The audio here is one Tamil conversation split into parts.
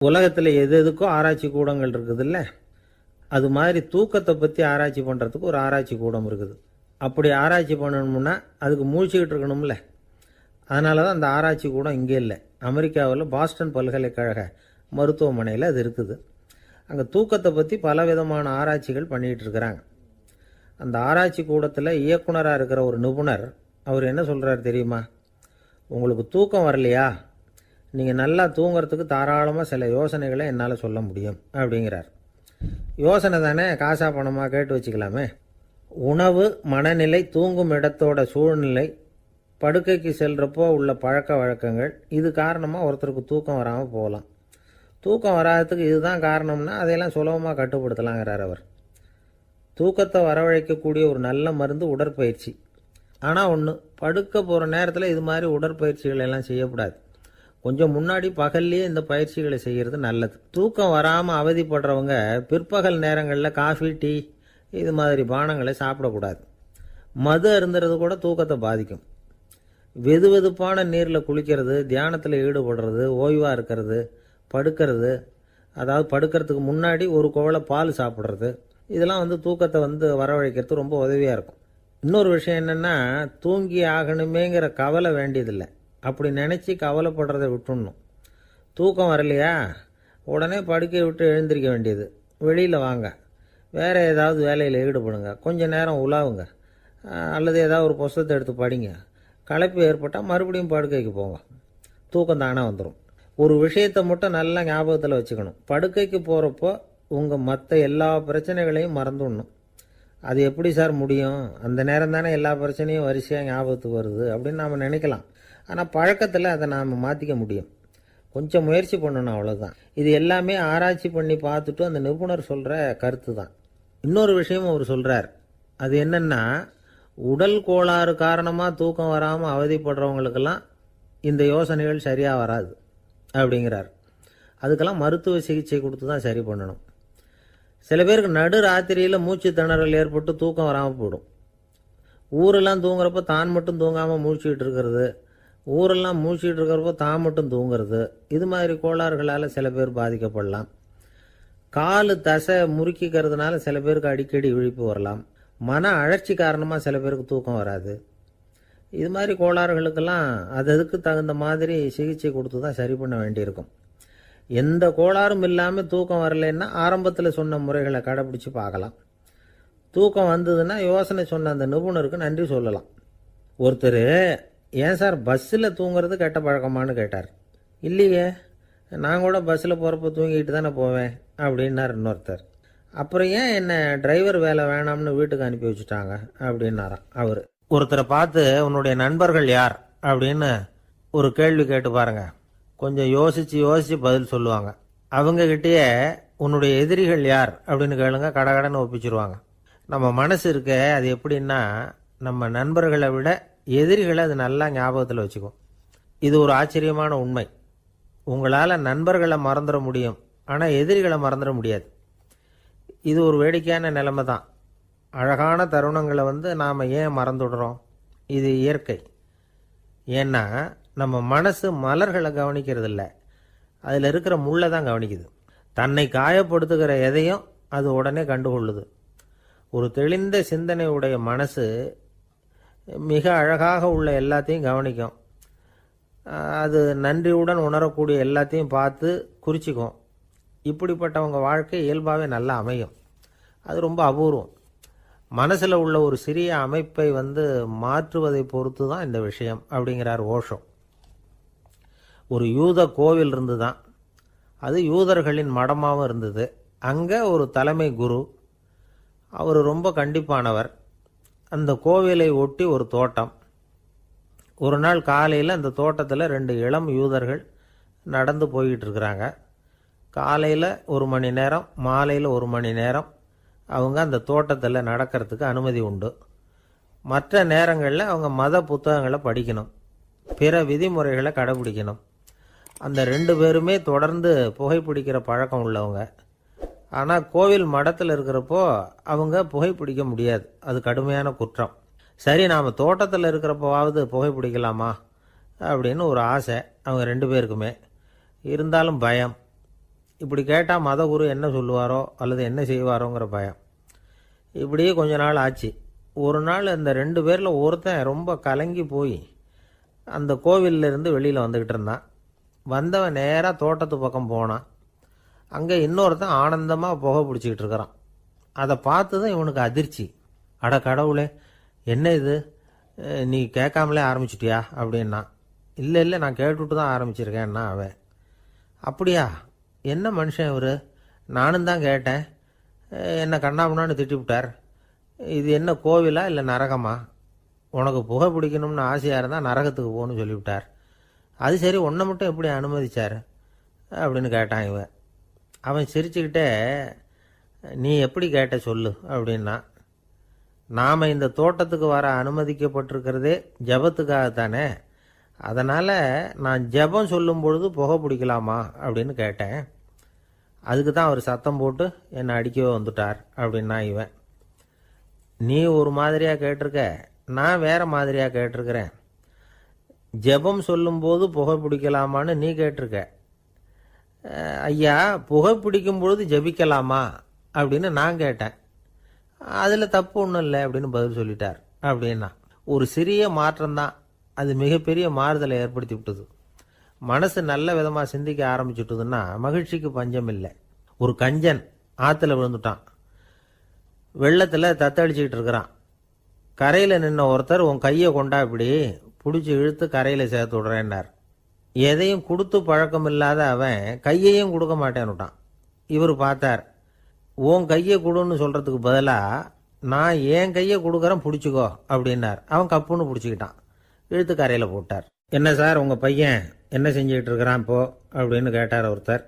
உலகத்தில் எது எதுக்கும் ஆராய்ச்சி கூடங்கள் இருக்குதுல்ல, அது மாதிரி தூக்கத்தை பற்றி ஆராய்ச்சி பண்ணுறதுக்கு ஒரு ஆராய்ச்சி கூடம் இருக்குது. அப்படி ஆராய்ச்சி பண்ணணும்னா அதுக்கு மூழ்கிக்கிட்டு இருக்கணும்ல. அதனால தான் அந்த ஆராய்ச்சி கூடம் இங்கே இல்லை. அமெரிக்காவில் பாஸ்டன் பல்கலைக்கழக மருத்துவமனையில் அது இருக்குது. அங்கே தூக்கத்தை பற்றி பல விதமான ஆராய்ச்சிகள் பண்ணிகிட்டு இருக்கிறாங்க. அந்த ஆராய்ச்சி கூடத்தில் இயக்குனராக இருக்கிற ஒரு நிபுணர் அவர் என்ன சொல்கிறார் தெரியுமா? உங்களுக்கு தூக்கம் வரலையா, நீங்கள் நல்லா தூங்கிறதுக்கு தாராளமாக சில யோசனைகளை என்னால் சொல்ல முடியும் அப்படிங்கிறார். யோசனை தானே, காசா பணமாக கேட்டு வச்சுக்கலாமே. உணவு, மனநிலை, தூங்கும் இடத்தோட சூழ்நிலை, படுக்கைக்கு செல்கிறப்போ உள்ள பழக்க வழக்கங்கள், இது காரணமாக ஒருத்தருக்கு தூக்கம் வராமல் போகலாம். தூக்கம் வராததுக்கு இதுதான் காரணம்னா அதையெல்லாம் சுலபமாக கட்டுப்படுத்தலாங்கிறார் அவர். தூக்கத்தை வரவழைக்கக்கூடிய ஒரு நல்ல மருந்து உடற்பயிற்சி. ஆனால் ஒன்று, படுக்க போகிற நேரத்தில் இது மாதிரி உடற்பயிற்சிகள் எல்லாம் செய்யக்கூடாது. கொஞ்சம் முன்னாடி பகல்லையே இந்த பயிற்சிகளை செய்கிறது நல்லது. தூக்கம் வராமல் அவதிப்படுறவங்க பிற்பகல் நேரங்களில் காஃபி, டீ இது மாதிரி பானங்களை சாப்பிடக்கூடாது. மது அருந்துறது கூட தூக்கத்தை பாதிக்கும். வெது வெதுப்பான நீரில் குளிக்கிறது, தியானத்தில் ஈடுபடுறது, ஓய்வாக இருக்கிறது, படுக்கிறது, அதாவது படுக்கிறதுக்கு முன்னாடி ஒரு குவளை பால் சாப்பிட்றது, இதெல்லாம் தூக்கத்தை வரவழைக்கிறது ரொம்ப உதவியாக இருக்கும். இன்னொரு விஷயம் என்னென்னா, தூங்கி ஆகணுமேங்கிற கவலை வேண்டியதில்லை. அப்படி நினச்சி கவலைப்படுறதை விட்டுடணும். தூக்கம் வரலையா, உடனே படுக்கையை விட்டு எழுந்திருக்க வேண்டியது. வெளியில் வாங்க, வேறு ஏதாவது வேலையில் ஈடுபடுங்க, கொஞ்சம் நேரம் உலாவுங்க, அல்லது ஏதாவது ஒரு புஸ்தகத்தை எடுத்து படிங்க. களைப்பு ஏற்பட்டால் மறுபடியும் படுக்கைக்கு போங்க. தூக்கம் தானே வந்துடும். ஒரு விஷயத்தை மட்டும் நல்லா ஞாபகத்தில் வச்சுக்கணும். படுக்கைக்கு போகிறப்போ உங்கள் மற்ற எல்லா பிரச்சனைகளையும் மறந்துடணும். அது எப்படி சார் முடியும்? அந்த நேரம் தானே எல்லா பிரச்சனையும் வரிசையாக ஞாபகத்துக்கு வருது அப்படின்னு நாம் நினைக்கலாம். ஆனால் பழக்கத்தில் அதை நாம் மாற்றிக்க முடியும். கொஞ்சம் முயற்சி பண்ணணும், அவ்வளோதான். இது எல்லாமே ஆராய்ச்சி பண்ணி பார்த்துட்டு அந்த நிபுணர் சொல்கிற கருத்து தான். இன்னொரு விஷயமும் அவர் சொல்கிறார். அது என்னென்னா, உடல் கோளாறு காரணமாக தூக்கம் வராமல் அவதிப்படுறவங்களுக்கெல்லாம் இந்த யோசனைகள் சரியாக வராது அப்படிங்கிறார். அதுக்கெல்லாம் மருத்துவ சிகிச்சை கொடுத்து தான் சரி பண்ணணும். சில பேருக்கு நடு ராத்திரியில் மூச்சு திணறல் ஏற்பட்டு தூக்கம் வராமல் போயிடும். ஊரெல்லாம் தூங்குறப்ப தான் மட்டும் தூங்காமல் மூழ்கிட்டு இருக்கிறது, ஊரெல்லாம் மூழ்கிட்டு இருக்கிறப்போ தான் மட்டும் தூங்குறது, இது மாதிரி கோளாறுகளால் சில பேர் பாதிக்கப்படலாம். காலு தசை முறுக்கிக்கிறதுனால சில பேருக்கு அடிக்கடி விழிப்பு வரலாம். மன அழற்சி காரணமாக சில பேருக்கு தூக்கம் வராது. இது மாதிரி கோளாறுகளுக்கெல்லாம் அதுக்கு தகுந்த மாதிரி சிகிச்சை கொடுத்து தான் சரி பண்ண வேண்டியிருக்கும். எந்த கோளாறும் இல்லாமல் தூக்கம் வரலைன்னா ஆரம்பத்தில் சொன்ன முறைகளை கடைப்பிடிச்சு பார்க்கலாம். தூக்கம் வந்ததுன்னா யோசனை சொன்ன அந்த நிபுணருக்கு நன்றி சொல்லலாம். ஒருத்தர், ஏன் சார் பஸ்ஸில் தூங்குறது கெட்ட பழக்கமானு கேட்டார். இல்லையே, நான் கூட பஸ்ஸில் போகிறப்ப தூங்கிட்டு தானே போவேன் அப்படின்னார் இன்னொருத்தர். அப்புறம் ஏன் என்ன டிரைவர் வேலை வேணாம்னு வீட்டுக்கு அனுப்பி வச்சுட்டாங்க அப்படின்னாராம் அவர். ஒருத்தரை பார்த்து உன்னுடைய நண்பர்கள் யார் அப்படின்னு ஒரு கேள்வி கேட்டு பாருங்க. கொஞ்சம் யோசித்து பதில் சொல்லுவாங்க. அவங்கக்கிட்டேயே உன்னுடைய எதிரிகள் யார் அப்படின்னு கேளுங்க, கடகடன்னு ஒப்பிச்சிருவாங்க. நம்ம மனசு இருக்க, அது எப்படின்னா, நம்ம நண்பர்களை விட எதிரிகளை அது நல்லா ஞாபகத்தில் வச்சுக்கும். இது ஒரு ஆச்சரியமான உண்மை. உங்களால் நண்பர்களை மறந்துட முடியும், ஆனால் எதிரிகளை மறந்துட முடியாது. இது ஒரு வேடிக்கையான நிலைமை தான். அழகான தருணங்களை நாம் ஏன் மறந்துடுறோம்? இது இயற்கை. ஏன்னா நம்ம மனசு மலர்களை கவனிக்கிறது இல்லை, அதில் இருக்கிற முள்ளை தான் கவனிக்குது. தன்னை காயப்படுத்துகிற எதையும் அது உடனே கண்டுகொள்ளுது. ஒரு தெளிந்த சிந்தனை உடைய மனசு மிக அழகாக உள்ள எல்லாத்தையும் கவனிக்கும். அது நன்றியுடன் உணரக்கூடிய எல்லாத்தையும் பார்த்து குறிச்சிக்கும். இப்படிப்பட்டவங்க வாழ்க்கை இயல்பாகவே நல்லா அமையும். அது ரொம்ப அபூர்வம். மனசில் உள்ள ஒரு சிறிய அமைப்பை மாற்றுவதை பொறுத்து தான் இந்த விஷயம் அப்படிங்கிறார் ஓஷோ. ஒரு யூத கோவில் இருந்து தான், அது யூதர்களின் மடமாகவும் இருந்தது. அங்கே ஒரு தலைமை குரு, அவர் ரொம்ப கண்டிப்பானவர். அந்த கோவிலை ஒட்டி ஒரு தோட்டம். ஒரு நாள் காலையில் அந்த தோட்டத்தில் 2 இளம் யூதர்கள் நடந்து போய்கிட்டு இருக்கிறாங்க. காலையில் 1 மணி நேரம், மாலையில் 1 மணி நேரம் அவங்க அந்த தோட்டத்தில் நடக்கிறதுக்கு அனுமதி உண்டு. மற்ற நேரங்களில் அவங்க மத புத்தகங்களை படிக்கணும், பிற விதிமுறைகளை கடைபிடிக்கணும். அந்த 2 பேருமே தொடர்ந்து புகைப்பிடிக்கிற பழக்கம் உள்ளவங்க. ஆனால் கோவில் மடத்தில் இருக்கிறப்போ அவங்க புகைப்பிடிக்க முடியாது, அது கடுமையான குற்றம். சரி, நாம் தோட்டத்தில் இருக்கிறப்போவாவது புகைப்பிடிக்கலாமா அப்படின்னு ஒரு ஆசை அவங்க 2 பேருக்குமே. இருந்தாலும் பயம். இப்படி கேட்டால் மதகுரு என்ன சொல்லுவாரோ அல்லது என்ன செய்வாரோங்கிற பயம். இப்படியே கொஞ்ச நாள் ஆச்சு. ஒரு நாள் இந்த 2 பேரில் ஒருத்தன் ரொம்ப கலங்கி போய் அந்த கோவிலிருந்து வெளியில் வந்துக்கிட்டு இருந்தான். வந்தவன் நேராக தோட்டத்து பக்கம் போனான். அங்கே இன்னொருத்தன் ஆனந்தமாக புகை பிடிச்சிக்கிட்டு இருக்கிறான். அதை பார்த்து தான் இவனுக்கு அதிர்ச்சி. அட கடவுளே, என்ன இது, நீ கேட்காமலே ஆரம்பிச்சிட்டியா அப்படின்னா. இல்லை இல்லை, நான் கேட்டுவிட்டு தான் ஆரம்பிச்சிருக்கேன்னா அவன். அப்படியா, என்ன மனுஷன் இவர், நானும் தான் கேட்டேன், என்ன கண்ணாபுண்ணான்னு திட்டிவிட்டார். இது என்ன கோவிலா இல்லை நரகமா? உனக்கு புகை பிடிக்கணும்னு ஆசையாக இருந்தால் நரகத்துக்கு போகணும்னு சொல்லிவிட்டார். அது சரி, உன்னை மட்டும் எப்படி அனுமதிச்சார் அப்படின்னு கேட்டான் இவன். அவன் சிரிச்சுக்கிட்டே, நீ எப்படி கேட்ட சொல்லு அப்படின்னா. நாம் இந்த தோட்டத்துக்கு வர அனுமதிக்கப்பட்டிருக்கிறதே ஜபத்துக்காகத்தானே, அதனால் நான் ஜபம் சொல்லும் பொழுது புகை பிடிக்கலாமா அப்படின்னு கேட்டேன். அதுக்கு தான் அவர் சத்தம் போட்டு என்னை அடிக்கவே வந்துட்டார் அப்படின்னா இவன். நீ ஒரு மாதிரியாக கேட்டிருக்க, நான் வேற மாதிரியாக கேட்டிருக்கிறேன். ஜபம் சொல்லும்போது புகை பிடிக்கலாமான்னு நீ கேட்டிருக்க. ஐயா, புகை பிடிக்கும் பொழுது ஜபிக்கலாமா அப்படின்னு நான் கேட்டேன். அதில் தப்பு ஒன்றும் இல்லை அப்படின்னு பதில் சொல்லிட்டார் அப்படின்னா. ஒரு சிறிய மாற்றம்தான் அது மிகப்பெரிய மாறுதலை ஏற்படுத்தி விட்டது. மனசு நல்ல விதமாக சிந்திக்க ஆரம்பிச்சுட்டுதுன்னா மகிழ்ச்சிக்கு பஞ்சம் இல்லை. ஒரு கஞ்சன் ஆற்றுல விழுந்துட்டான். வெள்ளத்தில் தத்தளிச்சுக்கிட்டு இருக்கிறான். கரையில் நின்ன ஒருத்தர், உன் கையை கொண்டா இப்படி பிடிச்சி இழுத்து கரையில் சேர்த்து விடுறேன்னார். எதையும் கொடுத்து பழக்கம் இல்லாத அவன் கையையும் கொடுக்க மாட்டேன்னுட்டான். இவர் பார்த்தார். உன் கையை கொடுன்னு சொல்கிறதுக்கு பதிலாக நான் என் கையை கொடுக்குறேன் பிடிச்சிக்கோ அப்படின்னார். அவன் கப்புன்னு பிடிச்சிக்கிட்டான், இழுத்து கரையில் போட்டார். என்ன சார், உங்கள் பையன் என்ன செஞ்சுக்கிட்டு இருக்கிறான் இப்போ அப்படின்னு கேட்டார் ஒருத்தர்.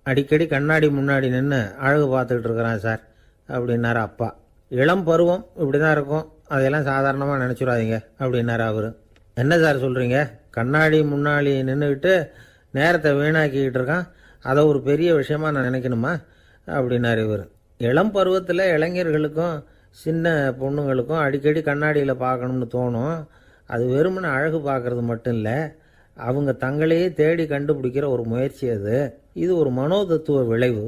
அடிக்கடி கண்ணாடி முன்னாடி நின்று அழகு பார்த்துக்கிட்டு இருக்கிறான் சார் அப்படின்னார் அப்பா. இளம் பருவம் இப்படி தான் இருக்கும், அதையெல்லாம் சாதாரணமாக நினச்சிடாதீங்க அப்படின்னார் அவர். என்ன சார் சொல்கிறீங்க, கண்ணாடி முன்னாடி நின்றுக்கிட்டு நேரத்தை வீணாக்கிக்கிட்டு இருக்கான், அதை ஒரு பெரிய விஷயமா நான் நினைக்கணுமா அப்படின்னார் இவர். இளம் பருவத்தில் இளைஞர்களுக்கும் சின்ன பொண்ணுங்களுக்கும் அடிக்கடி கண்ணாடியில் பார்க்கணும்னு தோணும். அது வெறுமனே அழகு பார்க்கறது மட்டும் இல்லை, அவங்க தங்களையே தேடி கண்டுபிடிக்கிற ஒரு முயற்சி அது. இது ஒரு மனோதத்துவ விளைவு.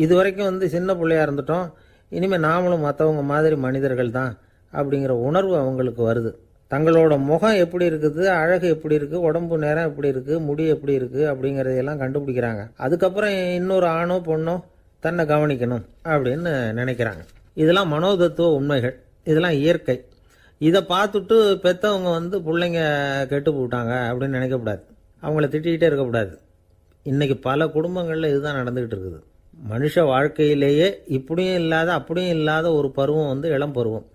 இது வரைக்கும் சின்ன பிள்ளையா இருந்துட்டோம், இனிமேல் நாமளும் மற்றவங்க மாதிரி மனிதர்கள் தான் அப்படிங்கிற உணர்வு அவங்களுக்கு வருது. தங்களோட முகம் எப்படி இருக்குது, அழகு எப்படி இருக்குது, உடம்பு நேரம் எப்படி இருக்குது, முடி எப்படி இருக்குது அப்படிங்கிறதையெல்லாம் கண்டுபிடிக்கிறாங்க. அதுக்கப்புறம் இன்னொரு ஆணோ பொண்ணோ தன்னை கவனிக்கணும் அப்படின்னு நினைக்கிறாங்க. இதெல்லாம் மனோதத்துவ உண்மைகள், இதெல்லாம் இயற்கை. இதை பார்த்துட்டு பெற்றவங்க பிள்ளைங்க கெட்டு போட்டாங்க அப்படின்னு நினைக்கக்கூடாது, அவங்கள திட்டிக்கிட்டே இருக்கக்கூடாது. இன்றைக்கி பல குடும்பங்களில் இதுதான் நடந்துக்கிட்டு இருக்குது. மனுஷ வாழ்க்கையிலேயே இப்படியும் இல்லாத அப்படியும் இல்லாத ஒரு பருவம் இளம் பருவம்.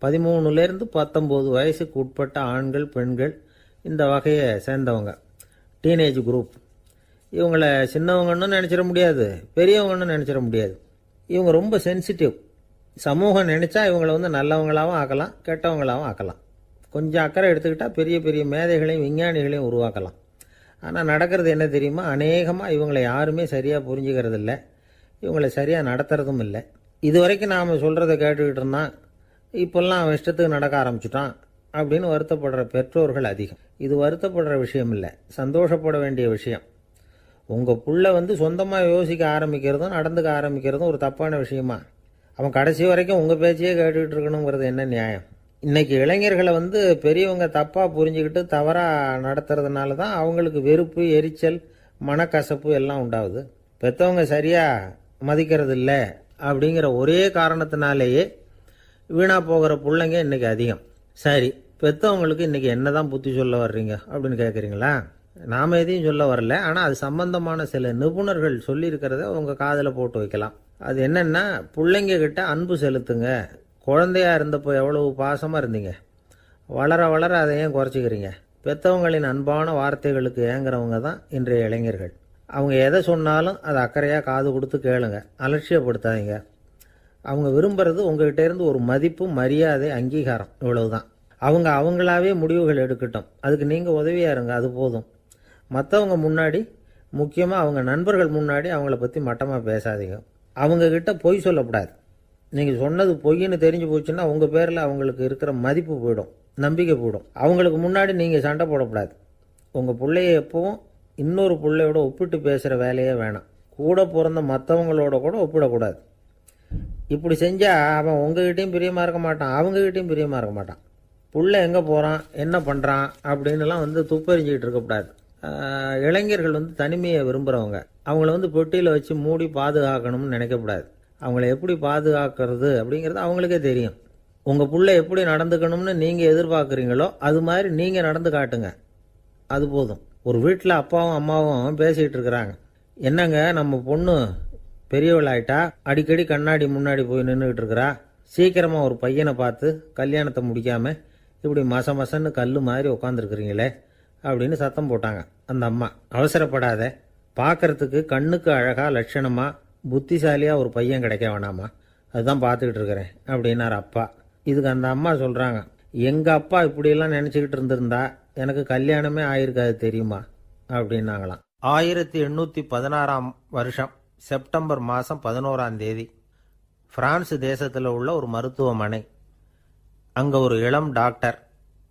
13லேருந்து 19 வயசுக்கு உட்பட்ட ஆண்கள் பெண்கள் இந்த வகையை சேர்ந்தவங்க, டீனேஜ் குரூப். இவங்கள சின்னவங்கன்னு நினச்சிட முடியாது, பெரியவங்கன்னு நினச்சிட முடியாது. இவங்க ரொம்ப சென்சிட்டிவ். சமூகம் நினச்சா இவங்களை நல்லவங்களாகவும் ஆக்கலாம், கெட்டவங்களாகவும் ஆக்கலாம். கொஞ்சம் அக்கறை எடுத்துக்கிட்டால் பெரிய பெரிய மேதைகளையும் விஞ்ஞானிகளையும் உருவாக்கலாம். ஆனால் நடக்கிறது என்ன தெரியுமா, அநேகமாக இவங்களை யாருமே சரியாக புரிஞ்சுக்கிறது இல்லை, இவங்களை சரியாக நடத்துறதும் இல்லை. இது வரைக்கும் நாம் சொல்கிறத கேட்டுக்கிட்டு இருந்தான், இப்போல்லாம் அவன் இஷ்டத்துக்கு நடக்க ஆரம்பிச்சுட்டான் அப்படின்னு வருத்தப்படுற பெற்றோர்கள் அதிகம். இது வருத்தப்படுற விஷயம் இல்லை, சந்தோஷப்பட வேண்டிய விஷயம். உங்கள் புள்ள சொந்தமாக யோசிக்க ஆரம்பிக்கிறதும் நடந்துக்க ஆரம்பிக்கிறதும் ஒரு தப்பான விஷயமா? அவன் கடைசி வரைக்கும் உங்கள் பேச்சையே கேட்டுக்கிட்டு இருக்கணுங்கிறது என்ன நியாயம்? இன்றைக்கி இளைஞர்களை பெரியவங்க தப்பாக புரிஞ்சுக்கிட்டு தவறாக நடத்துறதுனால தான் அவங்களுக்கு வெறுப்பு, எரிச்சல், மனக்கசப்பு எல்லாம் உண்டாகுது. பெற்றவங்க சரியாக மதிக்கிறது இல்லை அப்படிங்கிற ஒரே காரணத்தினாலேயே வீணாக போகிற பிள்ளைங்க இன்றைக்கி அதிகம். சரி, பெற்றவங்களுக்கு இன்றைக்கி என்ன தான் புத்தி சொல்ல வர்றீங்க அப்படின்னு கேட்குறீங்களா? நாம் எதையும் சொல்ல வரல, ஆனால் அது சம்பந்தமான சில நிபுணர்கள் சொல்லியிருக்கிறத உங்கள் காதில் போட்டு வைக்கலாம். அது என்னென்னா, பிள்ளைங்க கிட்ட அன்பு செலுத்துங்க. குழந்தையா இருந்தப்போ எவ்வளவு பாசமாக இருந்தீங்க, வளர வளர அதை ஏன் குறைச்சிக்கிறீங்க? பெற்றவங்களின் அன்பான வார்த்தைகளுக்கு ஏங்குறவங்க தான் இன்றைய இளைஞர்கள். அவங்க எதை சொன்னாலும் அதை அக்கறையாக காது கொடுத்து கேளுங்க, அலட்சியப்படுத்தாதீங்க. அவங்க விரும்புறது உங்ககிட்ட இருந்து ஒரு மதிப்பு, மரியாதை, அங்கீகாரம், இவ்வளவுதான். அவங்க அவங்களாவே முடிவுகள் எடுக்கட்டும், அதுக்கு நீங்கள் உதவியாக இருங்க, அது போதும். மற்றவங்க முன்னாடி, முக்கியமாக அவங்க நண்பர்கள் முன்னாடி அவங்கள பற்றி மட்டமாக பேசாதீங்க. அவங்கக்கிட்ட பொய் சொல்லக்கூடாது. நீங்கள் சொன்னது பொய்ன்னு தெரிஞ்சு போச்சுன்னா உங்கள் பேரில் அவங்களுக்கு இருக்கிற மதிப்பு போயிடும், நம்பிக்கை போயிடும். அவங்களுக்கு முன்னாடி நீங்கள் சண்டை போடக்கூடாது. உங்கள் பிள்ளைய எப்பவும் இன்னொரு பிள்ளையோட ஒப்பிட்டு பேசுகிற வேலையே வேணாம். கூட பிறந்த மற்றவங்களோட கூட ஒப்பிடக்கூடாது. இப்படி செஞ்சால் அவன் உங்ககிட்டையும் பிரியமாக இருக்க மாட்டான், அவங்ககிட்டையும் பிரியமாக இருக்க மாட்டான். புள்ள எங்கே போகிறான், என்ன பண்ணுறான் அப்படின்னுலாம் துப்பறிஞ்சிக்கிட்டு இருக்கக்கூடாது. இளைஞர்கள் தனிமையை விரும்புகிறவங்க. அவங்கள பெட்டியில் வச்சு மூடி பாதுகாக்கணும்னு நினைக்கக்கூடாது. அவங்கள எப்படி பாதுகாக்கிறது அப்படிங்கிறது அவங்களுக்கே தெரியும். உங்கள் புள்ள எப்படி நடந்துக்கணும்னு நீங்கள் எதிர்பார்க்குறீங்களோ அது மாதிரி நீங்கள் நடந்து காட்டுங்க, அது போதும். ஒரு வீட்டில் அப்பாவும் அம்மாவும் பேசிகிட்டு இருக்கிறாங்க. என்னங்க நம்ம பொண்ணு பெரியவளாயிட்டா, அடிக்கடி கண்ணாடி முன்னாடி போய் நின்றுக்கிட்டு இருக்கிறா, சீக்கிரமாக ஒரு பையனை பார்த்து கல்யாணத்தை முடிக்காமல் இப்படி மசன்னு கல் மாதிரி உட்காந்துருக்குறீங்களே அப்படின்னு சத்தம் போட்டாங்க. அந்த அம்மா, அவசரப்படாத, பார்க்கறதுக்கு கண்ணுக்கு அழகாக லட்சணமாக புத்திசாலியாக ஒரு பையன் கிடைக்க வேணாமா, அதுதான் பார்த்துக்கிட்டு இருக்கிறேன் அப்படின்னார் அப்பா. இதுக்கு அந்த அம்மா சொல்கிறாங்க, எங்கள் அப்பா இப்படியெல்லாம் நினச்சிக்கிட்டு இருந்திருந்தா எனக்கு கல்யாணமே ஆயிருக்காது தெரியுமா அப்படின்னாங்களாம். 1816 வருஷம் செப்டம்பர் மாதம் 11 பிரான்ஸ் தேசத்தில் உள்ள ஒரு மருத்துவமனை. அங்கே ஒரு இளம் டாக்டர்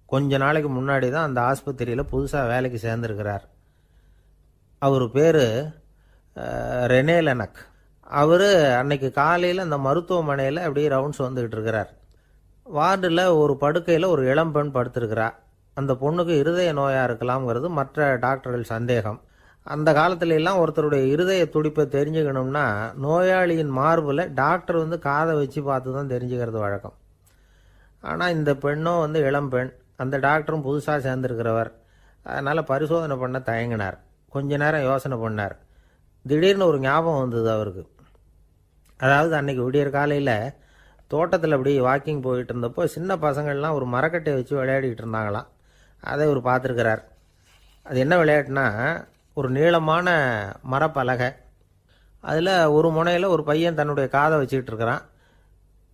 கொஞ்ச நாளைக்கு முன்னாடி தான் அந்த ஆஸ்பத்திரியில் புதுசாக வேலைக்கு சேர்ந்துருக்கிறார். அவர் பேர் ரெனே லெனக். அவர் அன்னைக்கு காலையில் அந்த மருத்துவமனையில் அப்படியே ரவுண்ட்ஸ் வந்துக்கிட்டு இருக்கிறார். வார்டில் ஒரு படுக்கையில் ஒரு இளம் பெண் படுத்திருக்கிறா. அந்த பொண்ணுக்கு இருதய நோயாக இருக்கலாம்ங்கிறது மற்ற டாக்டர்கள் சந்தேகம். அந்த காலத்துல எல்லாம் ஒருத்தருடைய இருதய துடிப்பை தெரிஞ்சுக்கணும்னா நோயாளியின் மார்பில் டாக்டர் காதை வச்சு பார்த்து தான் தெரிஞ்சுக்கிறது வழக்கம். ஆனால் இந்த பெண்ணும் இளம் பெண், அந்த டாக்டரும் புதுசாக சேர்ந்துருக்கிறவர். அதனால் பரிசோதனை பண்ண தயங்கினார். கொஞ்ச நேரம் யோசனை பண்ணார். திடீர்னு ஒரு ஞாபகம் வந்தது அவருக்கு. அதாவது அன்னைக்கு விடியற் காலையில் தோட்டத்தில் அப்படி வாக்கிங் போயிட்டு இருந்தப்போ சின்ன பசங்கள்லாம் ஒரு மரக்கட்டையை வச்சு விளையாடிக்கிட்டு இருந்தாங்களாம். அதை இவர் பார்த்துருக்கிறார். அது என்ன விளையாட்டுனா, ஒரு நீளமான மரப்பலகை, அதில் ஒரு முனையில் ஒரு பையன் தன்னுடைய காதை வச்சுக்கிட்டு இருக்கிறான்,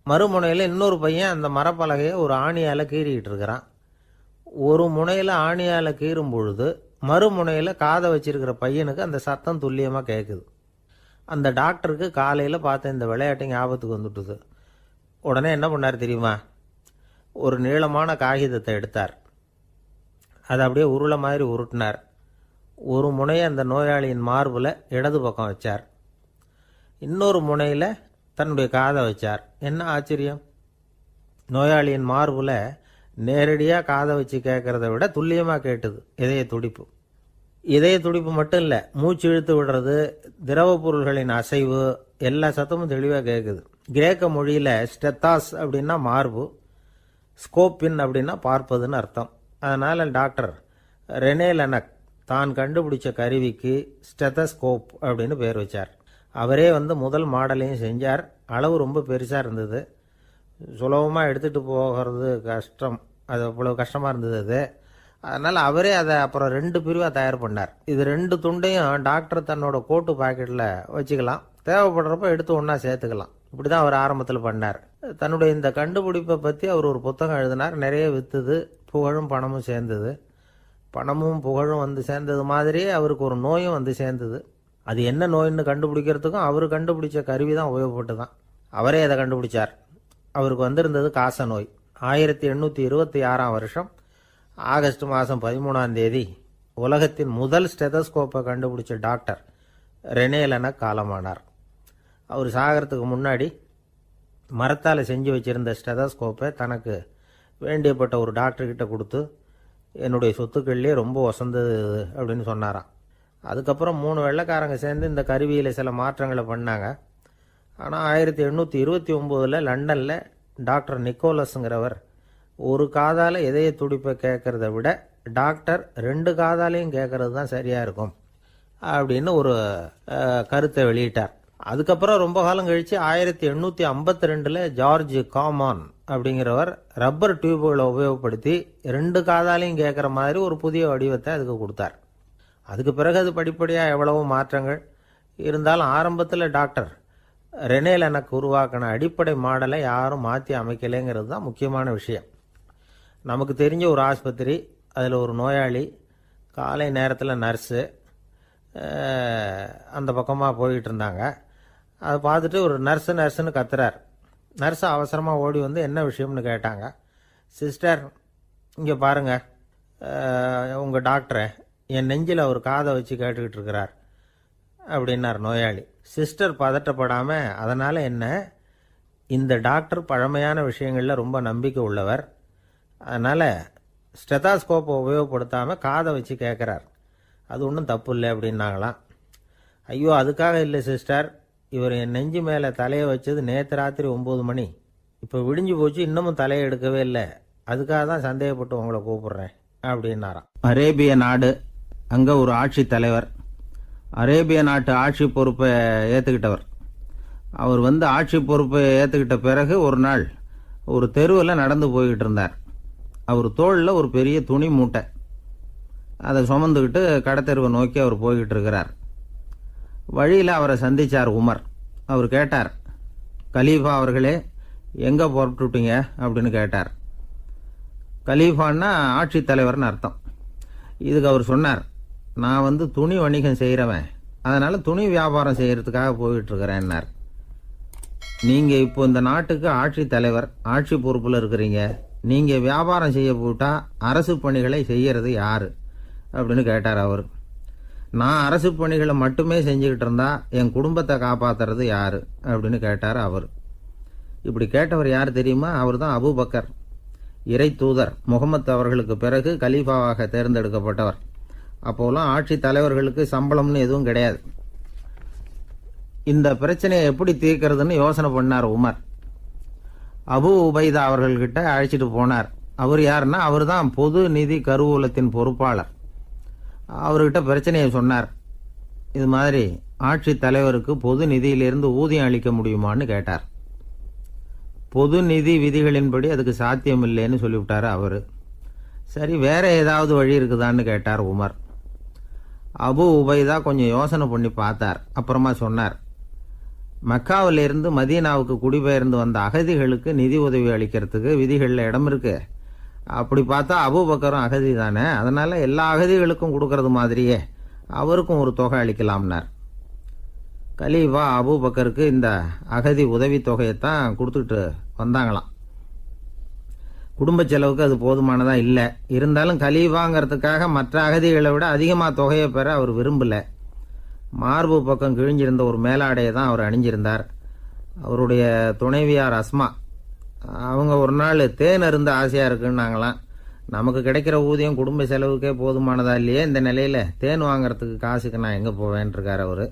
மறுமுனையில் இன்னொரு பையன் அந்த மரப்பலகையை ஒரு ஆணியால் கீறிக்கிட்டு இருக்கிறான். ஒரு முனையில் ஆணியால் கீறும் பொழுது மறுமுனையில் காதை வச்சிருக்கிற பையனுக்கு அந்த சத்தம் துல்லியமாக கேட்குது. அந்த டாக்டருக்கு காலையில் பார்த்த இந்த விளையாட்டு ஞாபகத்துக்கு வந்துட்டுது. உடனே என்ன பண்ணார் தெரியுமா? ஒரு நீளமான காகிதத்தை எடுத்தார். அதை அப்படியே உருளை மாதிரி உருட்டினார். ஒரு முனையை அந்த நோயாளியின் மார்பில் இடது பக்கம் வச்சார், இன்னொரு முனையில் தன்னுடைய காதை வச்சார். என்ன ஆச்சரியம்! நோயாளியின் மார்பில் நேரடியாக காதை வச்சு கேட்குறத விட துல்லியமாக கேட்டுது இதய துடிப்பு. இதய துடிப்பு மட்டும் இல்லை, மூச்சு இழுத்து விடுறது, திரவ பொருள்களின் அசைவு, எல்லா சத்தமும் தெளிவாக கேட்குது. கிரேக்க மொழியில் ஸ்டெத்தாஸ் அப்படின்னா மார்பு, ஸ்கோப்பின் அப்படின்னா பார்ப்பதுன்னு அர்த்தம். அதனால் டாக்டர் ரெனே லெனக் தான் கண்டுபிடிச்ச கருவிக்கு ஸ்டெத்தஸ்கோப் அப்படின்னு பேர் வச்சார். அவரே முதல் மாடலையும் செஞ்சார். அளவு ரொம்ப பெருசாக இருந்தது, சுலபமாக எடுத்துகிட்டு போகிறது கஷ்டம், அது அவ்வளோ கஷ்டமாக இருந்தது அது. அதனால் அவரே அதை அப்புறம் 2 பிரிவாக தயார் பண்ணார். இது 2 துண்டையும் டாக்டர் தன்னோட கோட்டு பாக்கெட்டில் வச்சுக்கலாம், தேவைப்படுறப்ப எடுத்து ஒன்றா சேர்த்துக்கலாம். இப்படி தான் அவர் ஆரம்பத்தில் பண்ணார். தன்னுடைய இந்த கண்டுபிடிப்பை பற்றி அவர் ஒரு புத்தகம் எழுதினார். நிறைய விற்றுது, புகழும் பணமும் சேர்ந்தது. பணமும் புகழும் சேர்ந்தது மாதிரியே அவருக்கு ஒரு நோயும் சேர்ந்தது. அது என்ன நோயின்னு கண்டுபிடிக்கிறதுக்கும் அவர் கண்டுபிடிச்ச கருவி தான் உபயோகப்பட்டு தான். அவரே அதை கண்டுபிடிச்சார். அவருக்கு வந்திருந்தது காச நோய். 1826 வருஷம் ஆகஸ்ட் மாதம் 13 உலகத்தின் முதல் ஸ்டெதஸ்கோப்பை கண்டுபிடிச்ச டாக்டர் ரெனே லெனக் காலமானார். அவர் சாகிறதுக்கு முன்னாடி மரத்தால் செஞ்சு வச்சிருந்த ஸ்டெதஸ்கோப்பை தனக்கு வேண்டியப்பட்ட ஒரு டாக்டர்கிட்ட கொடுத்து, என்னுடைய சொத்துக்கள்லேயே ரொம்ப வசந்தது அப்படின்னு சொன்னாராம். அதுக்கப்புறம் 3 வெள்ளைக்காரங்க சேர்ந்து இந்த கருவியில் சில மாற்றங்களை பண்ணாங்க. ஆனால் 1829 லண்டனில் டாக்டர் நிக்கோலஸுங்கிறவர் ஒரு காதால் இதய துடிப்பை கேட்குறத விட டாக்டர் 2 காதாலையும் கேட்கறது தான் சரியாக இருக்கும் அப்படின்னு ஒரு கருத்தை வெளியிட்டார். அதுக்கப்புறம் ரொம்ப காலம் கழித்து 1852 ஜார்ஜ் காமான் அப்படிங்கிறவர் ரப்பர் டியூப்களை உபயோகப்படுத்தி 2 காதாலையும் கேட்குற மாதிரி ஒரு புதிய வடிவத்தை அதுக்கு கொடுத்தார். அதுக்கு பிறகு அது படிப்படியாக எவ்வளவோ மாற்றங்கள் இருந்தாலும் ஆரம்பத்தில் டாக்டர் ரெனே லெனக் உருவாக்கின அடிப்படை மாடலை யாரும் மாற்றி அமைக்கலைங்கிறது தான் முக்கியமான விஷயம். நமக்கு தெரிஞ்ச ஒரு ஆஸ்பத்திரி, அதில் ஒரு நோயாளி, காலை நேரத்தில் நர்ஸு அந்த பக்கமாக போயிட்டு இருந்தாங்க. அதை பார்த்துட்டு ஒரு நர்ஸுன்னு கத்துறார். நர்ஸு அவசரமாக ஓடி என்ன விஷயம்னு கேட்டாங்க. சிஸ்டர், இங்கே பாருங்கள், உங்கள் டாக்டரை என் நெஞ்சில் ஒரு காதை வச்சு கேட்டுக்கிட்டு இருக்கிறார் அப்படின்னார் நோயாளி. சிஸ்டர் பதட்டப்படாமல், அதனால் என்ன, இந்த டாக்டர் பழமையான விஷயங்களில் ரொம்ப நம்பிக்கை உள்ளவர், அதனால் ஸ்டெதாஸ்கோப்பை உபயோகப்படுத்தாமல் காதை வச்சு கேட்குறார், அது ஒன்றும் தப்பு இல்லை அப்படின்னாங்களாம். ஐயோ, அதுக்காக இல்லை சிஸ்டர், இவர் என் நெஞ்சு மேலே தலையை வச்சது நேற்று ராத்திரி 9 மணி, இப்போ விடிஞ்சு போச்சு, இன்னமும் தலையை எடுக்கவே இல்லை, அதுக்காக தான் சந்தேகப்பட்டு உங்களை கூப்பிடுறேன் அப்படின்னாராம். அரேபிய நாடு, அங்கே ஒரு ஆட்சி தலைவர், அரேபிய நாட்டு ஆட்சி பொறுப்பை ஏற்றுக்கிட்டவர். அவர் ஆட்சி பொறுப்பை ஏற்றுக்கிட்ட பிறகு ஒரு நாள் ஒரு தெருவில் நடந்து போய்கிட்டு இருந்தார். அவர் தோளில் ஒரு பெரிய துணி மூட்டை, அதை சுமந்துக்கிட்டு கடத்தெருவை நோக்கி அவர் போய்கிட்டு இருக்கிறார். வழியில் அவரை சந்தித்தார் உமர். அவர் கேட்டார், கலீஃபா அவர்களே, எங்கே புறப்பட்டுட்டீங்க அப்படின்னு கேட்டார். கலீஃபான்னா ஆட்சி தலைவர்னு அர்த்தம். இதுக்கு அவர் சொன்னார், நான் துணி வணிகம் செய்கிறவன், அதனால் துணி வியாபாரம் செய்கிறதுக்காக போயிட்டுருக்கிறேன்னார். நீங்கள் இப்போ இந்த நாட்டுக்கு ஆட்சி தலைவர், ஆட்சி பொறுப்பில் இருக்கிறீங்க, நீங்கள் வியாபாரம் செய்ய போட்டால் அரசு பணிகளை செய்கிறது யார் அப்படின்னு கேட்டார் அவர். நான் அரசு பணிகளை மட்டுமே செஞ்சுக்கிட்டு இருந்தா என் குடும்பத்தை காப்பாற்றுறது யார் அப்படின்னு கேட்டார் அவர். இப்படி கேட்டவர் யார் தெரியுமா? அவர் தான் அபூபக்கர், இறை தூதர் முகமது அவர்களுக்கு பிறகு கலீஃபாவாக தேர்ந்தெடுக்கப்பட்டவர். அப்போலாம் ஆட்சி தலைவர்களுக்கு சம்பளம்னு எதுவும் கிடையாது. இந்த பிரச்சனையை எப்படி தீர்க்கிறதுன்னு யோசனை பண்ணார் உமர். அபு உபைதா அவர்கள்கிட்ட அழைச்சிட்டு போனார். அவர் யாருன்னா, அவர் தான் பொது நிதி கருவூலத்தின் பொறுப்பாளர். அவர்கிட்ட பிரச்சனையை சொன்னார். இது மாதிரி ஆட்சி தலைவருக்கு பொது நிதியிலிருந்து ஊதியம் அளிக்க முடியுமான்னு கேட்டார். பொது நிதி விதிகளின்படி அதுக்கு சாத்தியம் இல்லைன்னு சொல்லிவிட்டாரு அவர். சரி, வேற ஏதாவது வழி இருக்குதான்னு கேட்டார் உமர். அபு உபைதா கொஞ்சம் யோசனை பண்ணி பார்த்தார். அப்புறமா சொன்னார், மக்காவிலிருந்து மதீனாவுக்கு குடிபெயர்ந்து வந்த அகதிகளுக்கு நிதி உதவி அளிக்கிறதுக்கு விதிகளில் இடம் இருக்கு. அப்படி பார்த்தா அபூபக்கரும் அகதி தானே, அதனால எல்லா அகதிகளுக்கும் கொடுக்கறது மாதிரியே அவருக்கும் ஒரு தொகை அளிக்கலாம்னார். கலீஃபா அபூபக்கருக்கு இந்த அகதி உதவி தொகையைத்தான் கொடுத்துட்டு வந்தாங்களாம். குடும்ப செலவுக்கு அது போதுமானதா இல்லை. இருந்தாலும் கலீஃபாங்கிறதுக்காக மற்ற அகதிகளை விட அதிகமாக தொகையை பெற அவர் விரும்பல. மார்பு பக்கம் கிழிஞ்சிருந்த ஒரு மேலாடையை தான் அவர் அணிஞ்சிருந்தார். அவருடைய துணைவியார் அஸ்மா, அவங்க ஒரு நாள் தேன் அருந்த ஆசையாக இருக்குன்னாங்களாம். நமக்கு கிடைக்கிற ஊதியம் குடும்ப செலவுக்கே போதுமானதா இல்லையே, இந்த நிலையில் தேன் வாங்கிறதுக்கு காசுக்கு நான் எங்கே போவேன்ருக்கார் அவர்.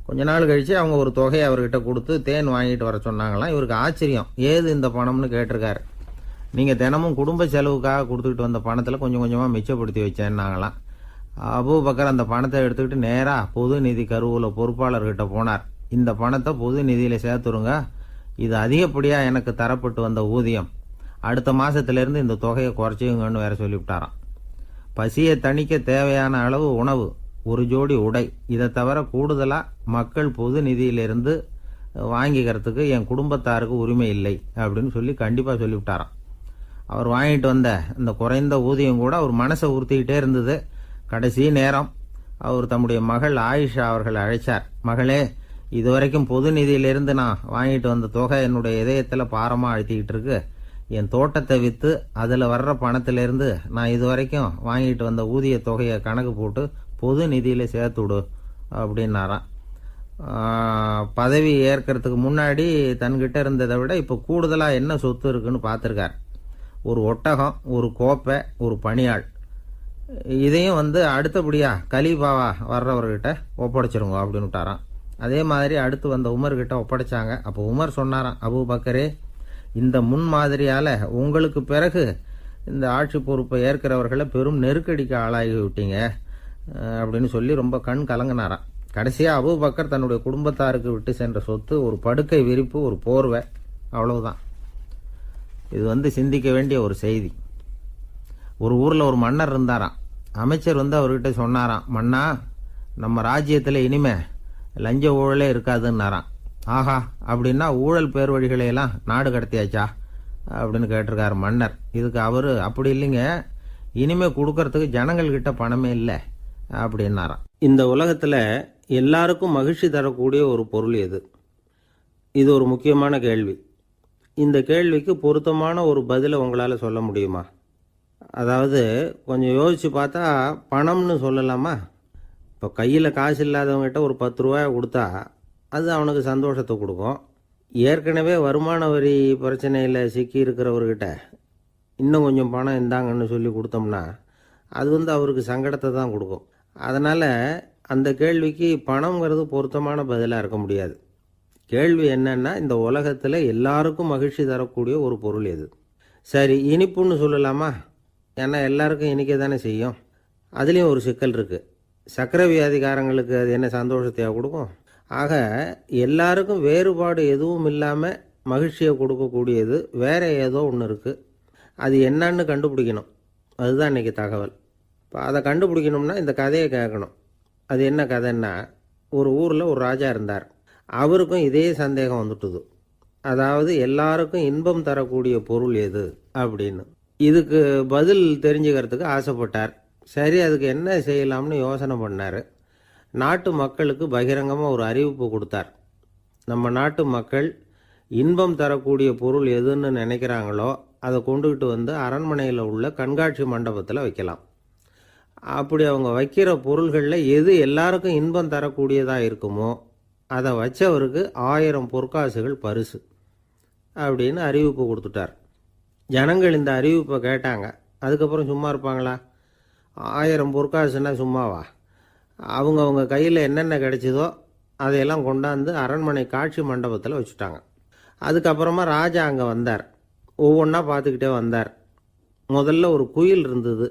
கொஞ்ச நாள் கழித்து அவங்க ஒரு தொகையை அவர்கிட்ட கொடுத்து தேன் வாங்கிட்டு வர சொன்னாங்களாம். இவருக்கு ஆச்சரியம், ஏது இந்த பணம்னு கேட்டிருக்காரு. நீங்கள் தினமும் குடும்ப செலவுக்காக கொடுத்துக்கிட்டு வந்த பணத்தில் கொஞ்சம் கொஞ்சமாக மிச்சப்படுத்தி வச்சேன்னாங்களாம். அபூபக்கர் அந்த பணத்தை எடுத்துக்கிட்டு நேராக பொது நிதி கருவூல பொறுப்பாளர்கிட்ட போனார். இந்த பணத்தை பொது நிதியில் சேர்த்துருங்க, இது அதிகப்படியாக எனக்கு தரப்பட்டு வந்த ஊதியம், அடுத்த மாதத்திலேருந்து இந்த தொகையை குறைச்சிங்கன்னு வேற சொல்லிவிட்டாராம். பசியை தணிக்க தேவையான அளவு உணவு, ஒரு ஜோடி உடை, இதை தவிர கூடுதலாக மக்கள் பொது நிதியிலிருந்து வாங்கிக்கிறதுக்கு என் குடும்பத்தாருக்கு உரிமை இல்லை அப்படின்னு சொல்லி கண்டிப்பாக சொல்லிவிட்டாராம். அவர் வாங்கிட்டு வந்த இந்த குறைந்த ஊதியம் கூட அவர் மனசை உறுத்திக்கிட்டே இருந்தது. கடைசி நேரம் அவர் தம்முடைய மகள் ஆயிஷா அவர்களை அழைச்சார். மகளே, இதுவரைக்கும் பொது நிதியிலிருந்து நான் வாங்கிட்டு வந்த தொகை என்னுடைய இதயத்தில் பாரமாக அழுத்திக்கிட்டு இருக்கு. என் தோட்டத்தை விற்று அதில் வர்ற பணத்திலிருந்து நான் இதுவரைக்கும் வாங்கிட்டு வந்த ஊதிய தொகையை கணக்கு போட்டு பொது நிதியில் சேர்த்து விடு அப்படின்னாராம். பதவி ஏற்கிறதுக்கு முன்னாடி தன்கிட்ட இருந்ததை விட இப்போ கூடுதலாக என்ன சொத்து இருக்குன்னு பார்த்துருக்கார். ஒரு ஒட்டகம், ஒரு கோப்பை, ஒரு பணியாள், இதையும் அடுத்தபடியாக கலீஃபாவா வர்றவர்கிட்ட ஒப்படைச்சிருங்க அப்படின்னு விட்டாராம். அதே மாதிரி அடுத்து வந்த உமர்கிட்ட ஒப்படைச்சாங்க. அப்போ உமர் சொன்னாராம், அபூபக்கரே, இந்த முன்மாதிரியால் உங்களுக்கு பிறகு இந்த ஆட்சி பொறுப்பை ஏற்கிறவர்களை பெரும் நெருக்கடிக்கு ஆளாகி விட்டீங்க அப்படின்னு சொல்லி ரொம்ப கண் கலங்கினாராம். கடைசியாக அபூபக்கர் தன்னுடைய குடும்பத்தாருக்கு விட்டு சென்ற சொத்து ஒரு படுக்கை விரிப்பு, ஒரு போர்வை, அவ்வளவுதான். இது சிந்திக்க வேண்டிய ஒரு செய்தி. ஒரு ஊரில் ஒரு மன்னர் இருந்தாராம். அமைச்சர் அவர்கிட்ட சொன்னாராம், மன்னா, நம்ம ராஜ்யத்தில் இனிமே லஞ்ச ஊழலே இருக்காதுன்னாராம். ஆஹா, அப்படின்னா ஊழல் பேர் வழிகளையெல்லாம் நாடு கடத்தியாச்சா அப்படின்னு கேட்டிருக்காரு மன்னர். இதுக்கு அவர், அப்படி இல்லைங்க, இனிமே கொடுக்கறதுக்கு ஜனங்கள்கிட்ட பணமே இல்லை அப்படின்னாராம். இந்த உலகத்தில் எல்லாருக்கும் மகிழ்ச்சி தரக்கூடிய ஒரு பொருள் எது? இது ஒரு முக்கியமான கேள்வி. இந்த கேள்விக்கு பொருத்தமான ஒரு பதிலை உங்களால் சொல்ல முடியுமா? அதாவது கொஞ்சம் யோசித்து பார்த்தா பணம்னு சொல்லலாமா? இப்போ கையில் காசு இல்லாதவங்ககிட்ட ஒரு 10 ரூபாய் கொடுத்தா அது அவனுக்கு சந்தோஷத்தை கொடுக்கும். ஏற்கனவே வருமான வரி பிரச்சனையில் சிக்கி இருக்கிறவர்கிட்ட இன்னும் கொஞ்சம் பணம் இந்தாங்கன்னு சொல்லி கொடுத்தோம்னா அது அவருக்கு சங்கடத்தை தான் கொடுக்கும். அதனால் அந்த கேள்விக்கு பணங்கிறது பொருத்தமான பதிலாக இருக்க முடியாது. கேள்வி என்னன்னா, இந்த உலகத்தில் எல்லாருக்கும் மகிழ்ச்சி தரக்கூடிய ஒரு பொருள் எது? சரி, இனிப்புன்னு சொல்லலாமா? ஏன்னா எல்லாருக்கும் இனிக்க தானே செய்யும். அதுலேயும் ஒரு சிக்கல் இருக்குது. சர்க்கரை வியாதிக்காரங்களுக்கு அது என்ன சந்தோஷத்தையாக கொடுக்கும்? ஆக எல்லாருக்கும் வேறுபாடு எதுவும் இல்லாமல் மகிழ்ச்சியை கொடுக்கக்கூடியது வேற ஏதோ ஒன்று இருக்குது. அது என்னன்னு கண்டுபிடிக்கணும். அதுதான் இன்றைக்கி தகவல். இப்போ அதை கண்டுபிடிக்கணும்னா இந்த கதையை கேட்கணும். அது என்ன கதைன்னா, ஒரு ஊரில் ஒரு ராஜா இருந்தார். அவருக்கும் இதே சந்தேகம் வந்துட்டுது. அதாவது எல்லாருக்கும் இன்பம் தரக்கூடிய பொருள் எது அப்படின்னு. இதுக்கு பதில் தெரிஞ்சுக்கிறதுக்கு ஆசைப்பட்டார். சரி, அதுக்கு என்ன செய்யலாம்னு யோசனை பண்ணார். நாட்டு மக்களுக்கு பகிரங்கமாக ஒரு அறிவிப்பு கொடுத்தார். நம்ம நாட்டு மக்கள் இன்பம் தரக்கூடிய பொருள் எதுன்னு நினைக்கிறாங்களோ அதை கொண்டுகிட்டு வந்து அரண்மனையில் உள்ள கண்காட்சி மண்டபத்தில் வைக்கலாம். அப்படி அவங்க வைக்கிற பொருள்களில் எது எல்லாருக்கும் இன்பம் தரக்கூடியதாக இருக்குமோ அதை வச்சவருக்கு 1000 பொற்காசுகள் பரிசு அப்படின்னு அறிவிப்பு கொடுத்துட்டார். ஜனங்கள் இந்த அறிவிப்பை கேட்டாங்க. அதுக்கப்புறம் சும்மா இருப்பாங்களா? 1000 பொற்காசுன்னா சும்மாவா? அவங்க கையில் என்னென்ன கிடைச்சதோ அதையெல்லாம் கொண்டாந்து அரண்மனை காட்சி மண்டபத்தில் வச்சுட்டாங்க. அதுக்கப்புறமா ராஜா அங்கே வந்தார். ஒவ்வொன்றா பார்த்துக்கிட்டே வந்தார். முதல்ல ஒரு குயில் இருந்தது,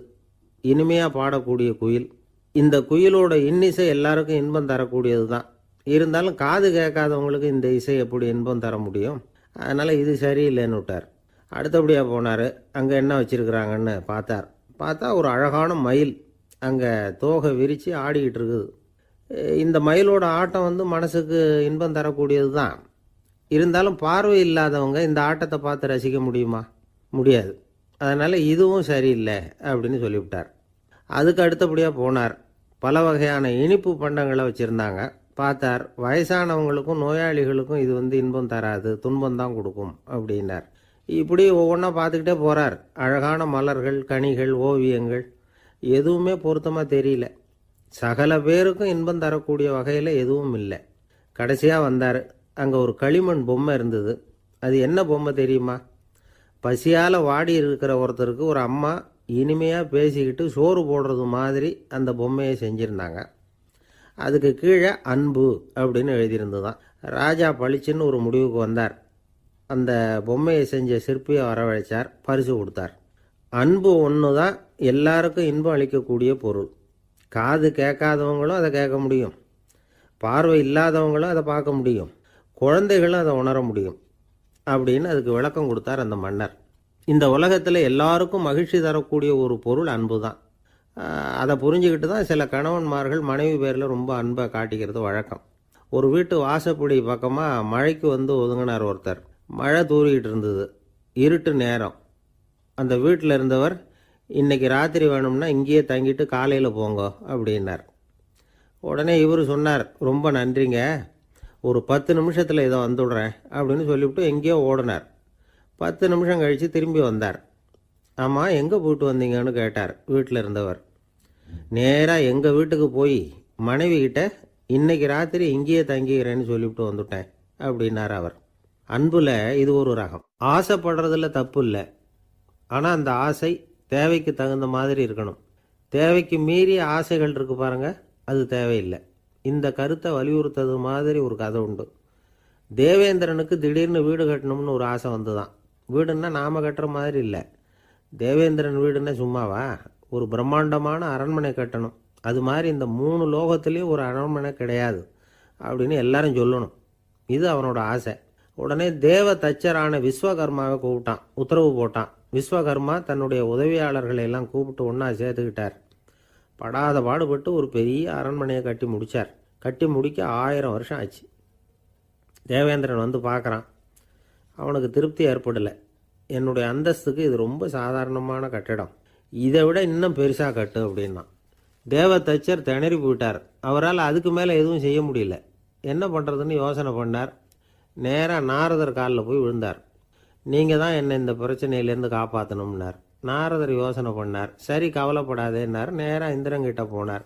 இனிமையாக பாடக்கூடிய குயில். இந்த குயிலோட இன்னிசை எல்லாருக்கும் இன்பம் தரக்கூடியது தான். இருந்தாலும் காது கேட்காதவங்களுக்கு இந்த இசை எப்படி இன்பம் தர முடியும்? அதனால் இது சரியில்லைன்னு விட்டார். அடுத்தபடியாக போனார். அங்கே என்ன வச்சுருக்குறாங்கன்னு பார்த்தா ஒரு அழகான மயில் அங்கே தோகை விரித்து ஆடிக்கிட்டு இருக்குது. இந்த மயிலோட ஆட்டம் மனசுக்கு இன்பம் தரக்கூடியது தான். இருந்தாலும் பார்வை இல்லாதவங்க இந்த ஆட்டத்தை பார்த்து ரசிக்க முடியுமா? முடியாது. அதனால் இதுவும் சரியில்லை அப்படின்னு சொல்லிவிட்டார். அதுக்கு அடுத்தபடியாக போனார். பல வகையான இனிப்பு பண்டங்களை வச்சுருந்தாங்க. பார்த்தார், வயசானவங்களுக்கும் நோயாளிகளுக்கும் இது இன்பம் தராது, துன்பம் தான் கொடுக்கும் அப்படின்னார். இப்படி ஒவ்வொன்றா பார்த்துக்கிட்டே போகிறார். அழகான மலர்கள், கனிகள், ஓவியங்கள் எதுவுமே பொருத்தமாக தெரியல. சகல பேருக்கும் இன்பம் தரக்கூடிய வகையில் எதுவும் இல்லை. கடைசியாக வந்தார். அங்கே ஒரு களிமண் பொம்மை இருந்தது. அது என்ன பொம்மை தெரியுமா? பசியால் வாடி இருக்கிற ஒருத்தருக்கு ஒரு அம்மா இனிமையாக பேசிக்கிட்டு சோறு போடுறது மாதிரி அந்த பொம்மையை செஞ்சுருந்தாங்க. அதுக்கு கீழே அன்பு அப்படின்னு எழுதியிருந்ததுதான். ராஜா பளிச்சுன்னு ஒரு முடிவுக்கு வந்தார். அந்த பொம்மையை செஞ்ச சிற்பியை வரவழைச்சார், பரிசு கொடுத்தார். அன்பு ஒன்று தான் எல்லாருக்கும் இன்பம் அளிக்கக்கூடிய பொருள். காது கேட்காதவங்களும் அதை கேட்க முடியும், பார்வை இல்லாதவங்களும் அதை பார்க்க முடியும், குழந்தைகளும் அதை உணர முடியும் அப்படின்னு அதுக்கு விளக்கம் கொடுத்தார் அந்த மன்னர். இந்த உலகத்தில் எல்லாருக்கும் மகிழ்ச்சி தரக்கூடிய ஒரு பொருள் அன்பு தான். அதை புரிஞ்சுக்கிட்டு தான் சில கணவன்மார்கள் மனைவி பேரில் ரொம்ப அன்பை காட்டிக்கிறது வழக்கம். ஒரு வீட்டு வாசப்படி பக்கமாக மழைக்கு ஒதுங்கினார் ஒருத்தர். மழை தூரிக்கிட்டு இருந்தது, இருட்டு நேரம். அந்த வீட்டில் இருந்தவர், இன்னைக்கு ராத்திரி வேணும்னா இங்கேயே தங்கிட்டு காலையில் போங்க அப்படின்னார். உடனே இவர் சொன்னார், ரொம்ப நன்றிங்க, ஒரு 10 நிமிஷத்தில் இதை வந்துவிடுறேன் அப்படின்னு சொல்லிவிட்டு எங்கேயோ ஓடினார். 10 நிமிஷம் கழித்து திரும்பி வந்தார். ஆமாம், எங்கே போயிட்டு வந்தீங்கன்னு கேட்டார் வீட்டில் இருந்தவர். நேராக எங்கள் வீட்டுக்கு போய் மனைவி கிட்ட இன்னைக்கு ராத்திரி இங்கேயே தங்கிக்கிறேன்னு சொல்லிவிட்டு வந்துட்டேன் அப்படின்னார் அவர். அன்புல இது ஒரு ரகம். ஆசைப்படுறதுல தப்பு இல்லை, ஆனால் அந்த ஆசை தேவைக்கு தகுந்த மாதிரி இருக்கணும். தேவைக்கு மீறிய ஆசைகள் இருக்கு பாருங்க, அது தேவையில்லை. இந்த கருத்தை வலியுறுத்தது மாதிரி ஒரு கதை உண்டு. தேவேந்திரனுக்கு திடீர்னு வீடு கட்டணும்னு ஒரு ஆசை வந்துதான். வீடுன்னா நாம கட்டுற மாதிரி இல்லை. தேவேந்திரன் வீடுன்னா சும்மாவா? ஒரு பிரம்மாண்டமான அரண்மனை கட்டணும். அது மாதிரி இந்த 3 லோகத்துலேயும் ஒரு அரண்மனை கிடையாது அப்படின்னு எல்லாரும் சொல்லணும். இது அவனோட ஆசை. உடனே தேவ தச்சரான விஸ்வகர்மாவை கூப்பிட்டான், உத்தரவு போட்டான். விஸ்வகர்மா தன்னுடைய உதவியாளர்களை எல்லாம் கூப்பிட்டு ஒன்றா சேர்த்துக்கிட்டார். படாத பாடுபட்டு ஒரு பெரிய அரண்மனையை கட்டி முடித்தார். கட்டி முடிக்க 1000 வருஷம் ஆச்சு. தேவேந்திரன் பார்க்குறான். அவனுக்கு திருப்தி ஏற்படலை. என்னுடைய அந்தஸ்துக்கு இது ரொம்ப சாதாரணமான கட்டிடம், இதை விட இன்னும் பெருசாக கட்டு அப்படின்னா. தேவ தச்சர் திணறி போயிட்டார். அவரால் அதுக்கு மேலே எதுவும் செய்ய முடியல. என்ன பண்ணுறதுன்னு யோசனை பண்ணார். நேராக நாரதர் காலில் போய் விழுந்தார். நீங்கள் தான் என்னை இந்த பிரச்சனையிலேருந்து காப்பாற்றணும்னார். நாரதர் யோசனை பண்ணார். சரி, கவலைப்படாதேன்னார். நேராக இந்திரங்கிட்ட போனார்.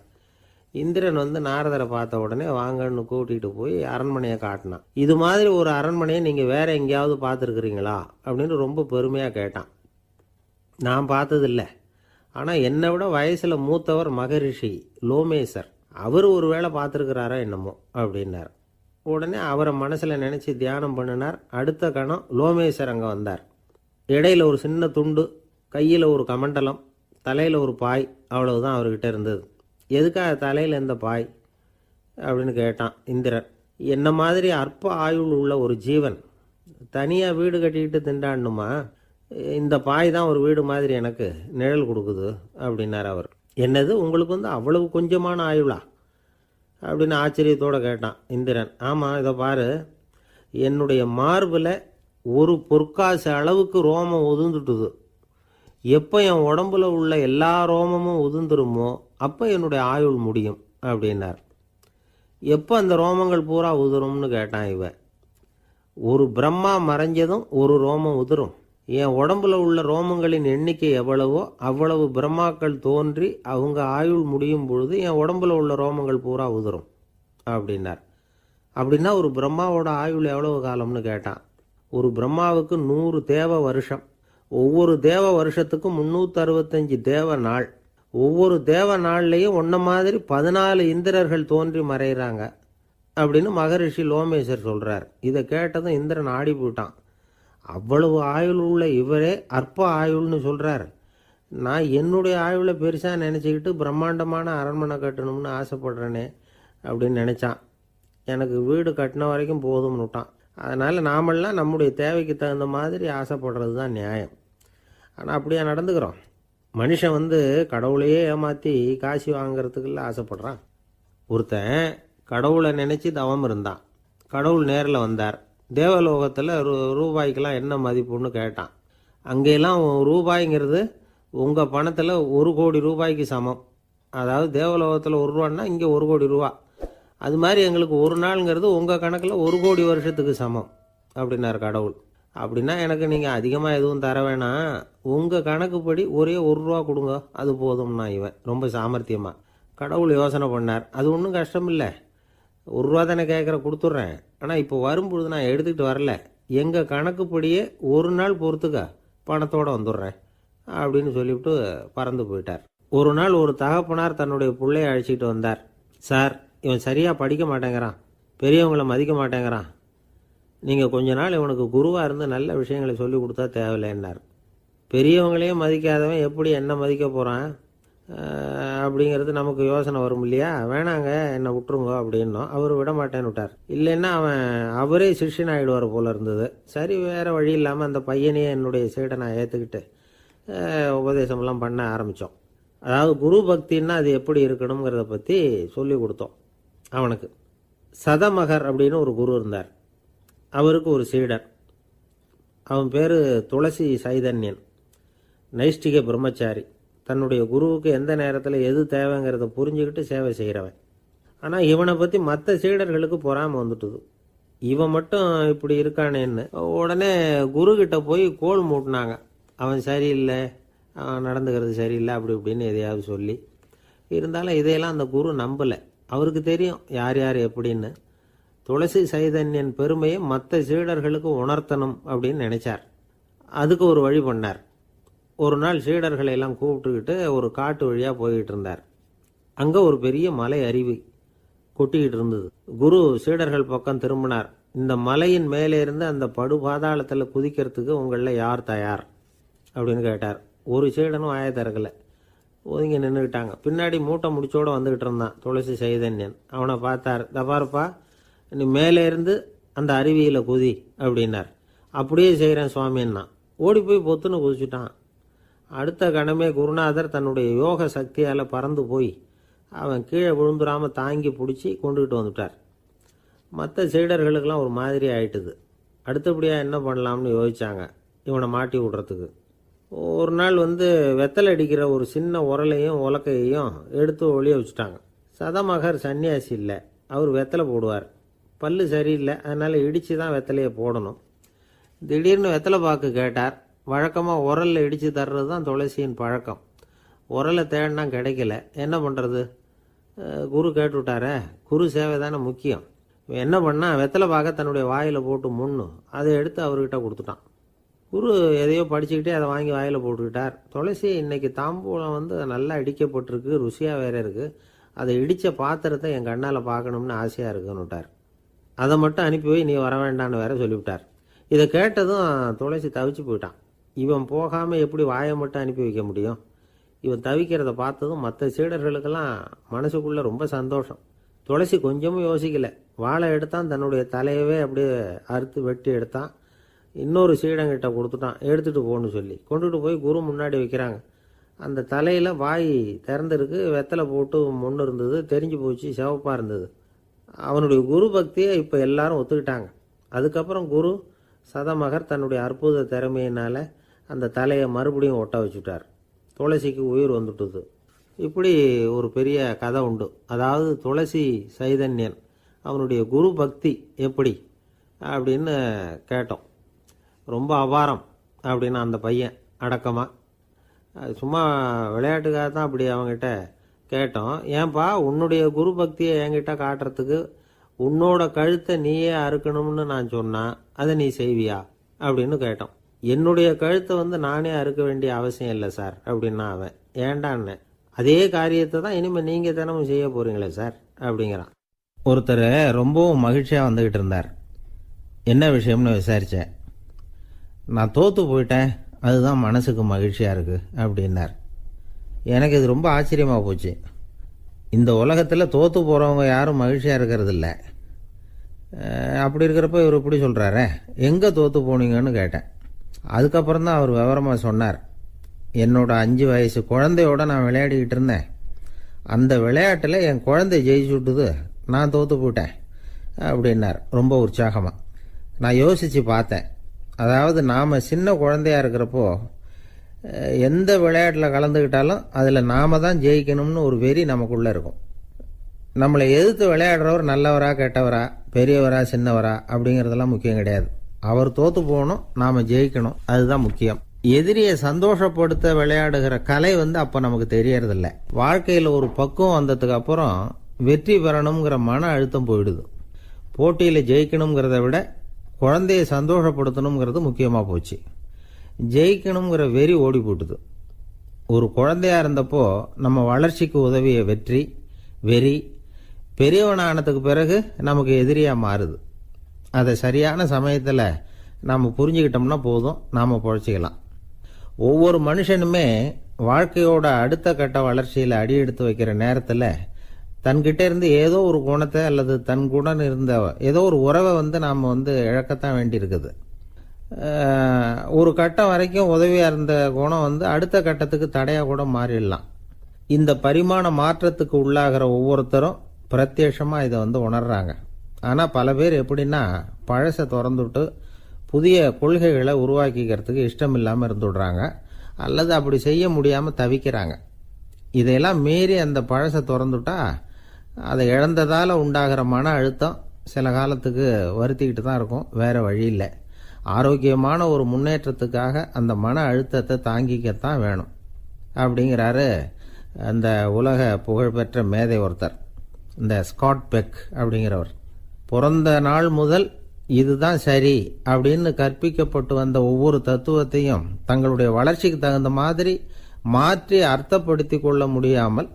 இந்திரன் வந்து நாரதரை பார்த்த உடனே வாங்கன்னு கூட்டிகிட்டு போய் அரண்மனையை காட்டினான். இது மாதிரி ஒரு அரண்மனையை நீங்கள் வேற எங்கேயாவது பார்த்துருக்குறீங்களா அப்படின்னு ரொம்ப பெருமையாக கேட்டான். நான் பார்த்ததில்லை, ஆனால் என்னை விட வயசில் மூத்தவர் மகரிஷி லோமேசர், அவர் ஒரு வேளை பார்த்துருக்கிறாரா என்னமோ அப்படின்னார். உடனே அவரை மனசில் நினச்சி தியானம் பண்ணினார். அடுத்த கணம் லோமேசர் அங்கே வந்தார். இடையில ஒரு சின்ன துண்டு, கையில் ஒரு கமண்டலம், தலையில் ஒரு பாய், அவ்வளவுதான் அவர்கிட்ட இருந்தது. எதுக்காக தலையில் எந்த பாய் அப்படின்னு கேட்டான் இந்திரன். என்ன மாதிரி அற்ப ஆயுள் உள்ள ஒரு ஜீவன் தனியாக வீடு கட்டிக்கிட்டு திண்டாடணுமா? இந்த பாய் தான் ஒரு வீடு மாதிரி எனக்கு நிழல் கொடுக்குது அப்படின்னார் அவர். என்னது, உங்களுக்கு வந்து அவ்வளவு கொஞ்சமான ஆயுளா அப்படின்னு ஆச்சரியத்தோடு கேட்டான் இந்திரன். ஆமாம், இதை பாரு, என்னுடைய மார்பில் ஒரு பொற்காசு அளவுக்கு ரோமம் உதிர்ந்துட்டுது. எப்போ என் உடம்புல உள்ள எல்லா ரோமமும் உதிர்ந்துருமோ அப்போ என்னுடைய ஆயுள் முடியும் அப்படின்னார். எப்போ அந்த ரோமங்கள் பூரா உதிரும்னு கேட்டான் இவன். ஒரு பிரம்மா மறைஞ்சதும் ஒரு ரோமம் உதிரும். என் உடம்புல உள்ள ரோமங்களின் எண்ணிக்கை எவ்வளவோ அவ்வளவு பிரம்மாக்கள் தோன்றி அவங்க ஆயுள் முடியும் பொழுது என் உடம்புல உள்ள ரோமங்கள் பூரா உதிரும் அப்படின்னார். அப்படின்னா ஒரு பிரம்மாவோட ஆயுள் எவ்வளவு காலம்னு கேட்டான். ஒரு பிரம்மாவுக்கு 100 தேவ வருஷம். ஒவ்வொரு தேவ வருஷத்துக்கும் 365 தேவ நாள். ஒவ்வொரு தேவ நாள்லையும் ஒன்ன மாதிரி 14 இந்திரர்கள் தோன்றி மறைகிறாங்க அப்படின்னு மகரிஷி லோமேசர் சொல்கிறார். இதை கேட்டதும் இந்திரன் ஆடி போயிட்டான். அவ்வளவு ஆயுள் உள்ள இவரே அற்ப ஆயுள்னு சொல்கிறார். நான் என்னுடைய ஆயுளை பெருசாக நினச்சிக்கிட்டு பிரம்மாண்டமான அரண்மனை கட்டணும்னு ஆசைப்படுறேனே அப்படின்னு நினச்சான். எனக்கு வீடு கட்டின வரைக்கும் போதும்னு விட்டான். அதனால் நாமெல்லாம் நம்முடைய தேவைக்கு தகுந்த மாதிரி ஆசைப்படுறது தான் நியாயம். ஆனால் அப்படியே நடந்துக்கிறோம். மனுஷன் வந்து கடவுளையே ஏமாற்றி காசு வாங்கிறதுக்குள்ள ஆசைப்படுறான். ஒருத்தன் கடவுளை நினச்சி தவம் இருந்தான். கடவுள் நேரில் வந்தார். தேவலோகத்தில் ரூபாய்க்கெல்லாம் என்ன மதிப்புன்னு கேட்டான். அங்கெல்லாம் ரூபாய்ங்கிறது உங்கள் பணத்தில் 1 கோடி ரூபாய்க்கு சமம். அதாவது தேவலோகத்தில் 1 ரூபான்னா இங்கே 1 கோடி ரூபா. அது மாதிரி எங்களுக்கு ஒரு நாளுங்கிறது உங்கள் கணக்கில் 1 கோடி வருஷத்துக்கு சமம் அப்படின்னார் கடவுள். அப்படின்னா எனக்கு நீங்கள் அதிகமாக எதுவும் தர வேணாம், உங்கள் கணக்குப்படி ஒரே 1 ரூபா கொடுங்க, அது போதும்னா இவன் ரொம்ப சாமர்த்தியமாக. கடவுள் யோசனை பண்ணார். அது ஒன்றும் கஷ்டம் இல்லை, 1 ரூபா தானே கேட்குற, கொடுத்துட்றேன். ஆனால் இப்போ வரும்பொழுது நான் எடுத்துக்கிட்டு வரல, எங்கள் கணக்குப்படியே 1 நாள் பொறுத்துக்க பணத்தோடு வந்துடுறேன் அப்படின்னு சொல்லிவிட்டு பறந்து போயிட்டார். ஒரு நாள் ஒரு தகப்பனார் தன்னுடைய பிள்ளையை அழைச்சிட்டு வந்தார். சார், இவன் சரியாக படிக்க மாட்டேங்கிறான், பெரியவங்களை மதிக்க மாட்டேங்கிறான், நீங்கள் கொஞ்ச நாள் இவனுக்கு குருவாக இருந்து நல்ல விஷயங்களை சொல்லி கொடுத்தா தேவையில்லைன்னார். பெரியவங்களையே மதிக்காதவன் எப்படி என்ன மதிக்க போகிறான் அப்படிங்கிறது நமக்கு யோசனை வரும் இல்லையா? வேணாங்க, என்னை விட்டுருங்க அப்படின்னோம். அவர் விட மாட்டேன்னு விட்டார். இல்லைன்னா அவரே சிஷ்யன் ஆகிடுவார் போல இருந்தது. சரி, வேறு வழி இல்லாமல் அந்த பையனையே என்னுடைய சீடை நான் ஏற்றுக்கிட்டு உபதேசமெல்லாம் பண்ண ஆரம்பித்தோம். அதாவது குரு பக்தின்னா அது எப்படி இருக்கணுங்கிறத பற்றி சொல்லி கொடுத்தோம் அவனுக்கு. சதமகர் அப்படின்னு ஒரு குரு இருந்தார். அவருக்கு ஒரு சீடர். அவன் பேர் துளசி சைதன்யன், நைஷ்டிக பிரம்மச்சாரி. தன்னுடைய குருவுக்கு எந்த நேரத்தில் எது தேவைங்கிறத புரிஞ்சுக்கிட்டு சேவை செய்கிறவன். ஆனால் இவனை பற்றி மற்ற சீடர்களுக்கு பொறாமல் வந்துட்டுது. இவன் மட்டும் இப்படி இருக்கானேன்னு உடனே குருக்கிட்ட போய் கோல் மூட்டினாங்க. அவன் சரியில்லை, அவன் நடந்துக்கிறது சரியில்லை, அப்படி இப்படின்னு எதையாவது சொல்லி. இருந்தாலும் இதையெல்லாம் அந்த குரு நம்பலை. அவருக்கு தெரியும் யார் யார் எப்படின்னு. துளசி சைதன்யன் பெருமையை மற்ற சீடர்களுக்கு உணர்த்தணும் அப்படின்னு நினைச்சார். அதுக்கு ஒரு வழி பண்ணார். ஒரு நாள் சீடர்களை எல்லாம் கூப்பிட்டுக்கிட்டு ஒரு காட்டு வழியாக போய்கிட்டு இருந்தார். அங்கே ஒரு பெரிய மலை அருவி கொட்டிக்கிட்டு இருந்தது. குரு சீடர்கள் பக்கம் திரும்பினார். இந்த மலையின் மேலே இருந்து அந்த படுபாதாளத்தில் குதிக்கிறதுக்கு உங்களில் யார் தயார் அப்படின்னு கேட்டார். ஒரு சீடனும் ஆய திறக்கலை, ஒதுங்கி நின்றுக்கிட்டாங்க. பின்னாடி மூட்டை முடிச்சோடு வந்துக்கிட்டு இருந்தான் துளசி சைதன்யன். அவனை பார்த்தார். தபாருப்பா, நீ மேலே இருந்து அந்த அருவியில் குதி அப்படின்னார். அப்படியே செய்கிறேன் சுவாமின்னா ஓடி போய் பொத்துன்னு குதிச்சுட்டான். அடுத்த கணமே குருநாதர் தன்னுடைய யோக சக்தியால் பறந்து போய் அவன் கீழே விழுந்துடாமல் தாங்கி பிடிச்சி கொண்டுகிட்டு வந்துட்டார். மற்ற சீடர்களுக்கெல்லாம் ஒரு மாதிரி ஆயிட்டுது. அடுத்தபடியாக என்ன பண்ணலாம்னு யோசிச்சாங்க இவனை மாட்டி விடுறதுக்கு. ஒரு நாள் வெத்தலை அடிக்கிற ஒரு சின்ன உரலையும் உலக்கையையும் எடுத்து ஒளிய வச்சுட்டாங்க. சதமகர் சன்னியாசி இல்லை, அவர் வெத்தலை போடுவார். பல்லு சரியில்லை, அதனால் இடித்து தான் வெத்தலையை போடணும். திடீர்னு வெத்தலை பாக்கு கேட்டார். வழக்கமாக உரலில் இடித்து தர்றது தான் துளசியின் பழக்கம். உரலை தேடினா கிடைக்கல, என்ன பண்ணுறது? குரு கேட்டு விட்டாரே, குரு சேவை தானே முக்கியம். இவன் என்ன பண்ணா, வெத்தலை பாக்க தன்னுடைய வாயில் போட்டு முன்னு அதை எடுத்து அவர்கிட்ட கொடுத்துட்டான். குரு எதையோ படிச்சுக்கிட்டே அதை வாங்கி வாயில் போட்டுக்கிட்டார். துளசி, இன்னைக்கு தாம்பூலம் வந்து நல்லா இடிக்கப்பட்டிருக்கு, ருசியாக வேற இருக்குது, அதை இடித்த பாத்திரத்தை என் கண்ணால் பார்க்கணும்னு ஆசையாக இருக்குன்னு விட்டார். அதை மட்டும் அனுப்பி போய் நீ வர வேண்டான்னு வேற சொல்லிவிட்டார். இதை கேட்டதும் துளசி தவிச்சு போயிட்டான். இவன் போகாமல் எப்படி வாயை மட்டும் அனுப்பி வைக்க முடியும்? இவன் தவிக்கிறத பார்த்ததும் மற்ற சீடர்களுக்கெல்லாம் மனசுக்குள்ளே ரொம்ப சந்தோஷம். துளசி கொஞ்சமும் யோசிக்கலை. வாழை எடுத்தான், தன்னுடைய தலையவே அப்படியே அறுத்து வெட்டி எடுத்தான். இன்னொரு சீடங்கிட்ட கொடுத்துட்டான், எடுத்துகிட்டு போகணும்னு சொல்லி. கொண்டுட்டு போய் குரு முன்னாடி வைக்கிறாங்க. அந்த தலையில் வாய் திறந்துருக்கு, வெத்தலை போட்டு முன்னு இருந்தது, தெரிஞ்சு போச்சு, சிவப்பாக இருந்தது. அவனுடைய குரு பக்தியை இப்போ எல்லாரும் ஒத்துக்கிட்டாங்க. அதுக்கப்புறம் குரு சதமகர் தன்னுடைய அற்புத திறமையினால் அந்த தலையை மறுபடியும் ஒட்ட வச்சுட்டார். துளசிக்கு உயிர் வந்துட்டுது. இப்படி ஒரு பெரிய கதை உண்டு. அதாவது துளசி சைதன்யன் அவனுடைய குரு பக்தி எப்படி அப்படின்னு கேட்டோம். ரொம்ப அபாரம் அப்படின்னு அந்த பையன் அடக்கமாக, சும்மா விளையாட்டுக்காக தான் அப்படி அவங்ககிட்ட கேட்டோம். ஏன்பா, உன்னுடைய குரு பக்தியை என்கிட்ட காட்டுறதுக்கு உன்னோட கழுத்தை நீயே அறுக்கணும்னு நான் சொன்னேன், அதை நீ செய்வியா அப்படின்னு கேட்டோம். என்னுடைய கழுத்தை வந்து நானே அறுக்க வேண்டிய அவசியம் இல்லை சார் அப்படின்னா அவன். ஏண்டான்னு, அதே காரியத்தை தான் இனிமேல் நீங்கள் தினமும் செய்ய போகிறீங்களே சார் அப்படிங்கிறான். ஒருத்தர் ரொம்பவும் மகிழ்ச்சியாக வந்துக்கிட்டு இருந்தார். என்ன விஷயம்னு விசாரித்தேன். நான் தோற்று போயிட்டேன், அதுதான் மனசுக்கு மகிழ்ச்சியாக இருக்குது அப்படின்னார். எனக்கு இது ரொம்ப ஆச்சரியமாக போச்சு. இந்த உலகத்தில் தோற்று போகிறவங்க யாரும் மகிழ்ச்சியாக இருக்கிறது இல்லை. அப்படி இருக்கிறப்ப இவர் இப்படி சொல்கிறாரே, எங்கே தோற்று போனீங்கன்னு கேட்டேன். அதுக்கப்புறம் தான் அவர் விவரமாக சொன்னார். என்னோட 5 வயசு குழந்தையோட நான் விளையாடிக்கிட்டு இருந்தேன். அந்த விளையாட்டில் என் குழந்தை ஜெயிச்சு விட்டுது, நான் தோற்று போயிட்டேன் அப்படின்னார் ரொம்ப உற்சாகமாக. நான் யோசித்து பார்த்தேன். அதாவது நாம் சின்ன குழந்தையாக இருக்கிறப்போ எந்த விளையாட்டில் கலந்துக்கிட்டாலும் அதில் நாம் தான் ஜெயிக்கணும்னு ஒரு வெறி நமக்குள்ளே இருக்கும். நம்மளை எதிர்த்து விளையாடுறவர் நல்லவரா கெட்டவரா, பெரியவரா சின்னவரா அப்படிங்கிறதெல்லாம் முக்கியம் கிடையாது. அவர் தோற்று போகணும், நாம் ஜெயிக்கணும், அதுதான் முக்கியம். எதிரியை சந்தோஷப்படுத்த விளையாடுகிற கலை வந்து அப்போ நமக்கு தெரியறதில்ல. வாழ்க்கையில் ஒரு பக்குவம் வந்ததுக்கு அப்புறம் வெற்றி பெறணுங்கிற மன அழுத்தம் போயிடுது. போட்டியில் ஜெயிக்கணுங்கிறத விட குழந்தையை சந்தோஷப்படுத்தணுங்கிறது முக்கியமாக போச்சு. ஜெயிக்கணுங்கிற வெறி ஓடி போட்டுது. ஒரு குழந்தையா இருந்தப்போ நம்ம வளர்ச்சிக்கு உதவிய வெறி பெரியவனானதுக்கு பிறகு நமக்கு எதிரியாக மாறுது. அதை சரியான சமயத்தில் நாம் புரிஞ்சுக்கிட்டோம்னா போதும், நாம் பொழைச்சிக்கலாம். ஒவ்வொரு மனுஷனுமே வாழ்க்கையோட அடுத்த கட்ட வளர்ச்சியில் அடி எடுத்து வைக்கிற நேரத்தில் தன்கிட்ட இருந்து ஏதோ ஒரு குணத்தை அல்லது தன் குணம் இருந்த ஏதோ ஒரு உறவை வந்து நாம் வந்து இழக்கத்தான் வேண்டியிருக்குது. ஒரு கட்டம் வரைக்கும் உதவியாக இருந்த குணம் வந்து அடுத்த கட்டத்துக்கு தடையாக கூட மாறிடலாம். இந்த பரிமாண மாற்றத்துக்கு உள்ளாகிற ஒவ்வொருத்தரும் பிரத்யட்சமாக இதை வந்து உணர்றாங்க. ஆனால் பல பேர் எப்படின்னா, பழசை திறந்துவிட்டு புதிய கொள்கைகளை உருவாக்கிக்கிறதுக்கு இஷ்டம் இல்லாமல் இருந்துடுறாங்க, அல்லது அப்படி செய்ய முடியாமல் தவிக்கிறாங்க. இதையெல்லாம் மீறி அந்த பழசை திறந்துட்டா அதை இழந்ததால் உண்டாகிற மன அழுத்தம் சில காலத்துக்கு வருத்திக்கிட்டு தான் இருக்கும், வேறு வழி இல்லை. ஆரோக்கியமான ஒரு முன்னேற்றத்துக்காக அந்த மன அழுத்தத்தை தாங்கிக்கத்தான் வேணும் அப்படிங்கிறாரு அந்த உலக புகழ்பெற்ற மேதை ஒருத்தர், இந்த ஸ்காட் பெக் அப்படிங்கிறவர். பிறந்த நாள் முதல் இதுதான் சரி அப்படின்னு கற்பிக்கப்பட்டு வந்த ஒவ்வொரு தத்துவத்தையும் தங்களுடைய வளர்ச்சிக்கு தகுந்த மாதிரி மாற்றி அர்த்தப்படுத்தி கொள்ள முடியாமல்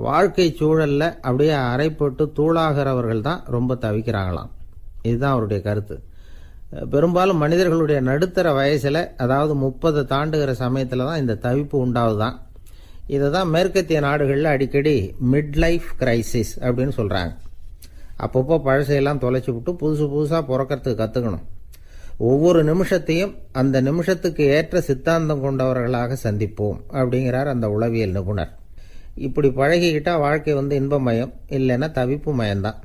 வாழ்க்கை சூழல்ல அப்படியே அரைப்பட்டு தூளாகிறவர்கள் தான் ரொம்ப தவிக்கிறாங்களாம். இதுதான் அவருடைய கருத்து. பெரும்பாலும் மனிதர்களுடைய நடுத்தர வயசில், அதாவது 30 தாண்டுகிற சமயத்தில் தான் இந்த தவிப்பு உண்டாகுதான். இதை தான் மேற்கத்திய நாடுகளில் அடிக்கடி மிட் லைஃப் கிரைசிஸ் அப்படின்னு சொல்கிறாங்க. அப்பப்போ பழசையெல்லாம் தொலைச்சி விட்டு புதுசாக பிறக்கிறதுக்கு கற்றுக்கணும். ஒவ்வொரு நிமிஷத்தையும் அந்த நிமிஷத்துக்கு ஏற்ற சித்தாந்தம் கொண்டவர்களாக சந்திப்போம் அப்படிங்கிறார் அந்த உளவியல் நிபுணர். இப்படி பழகிக்கிட்டால் வாழ்க்கை வந்து இன்பமயம், இல்லைன்னா தவிப்பு மயம்தான்.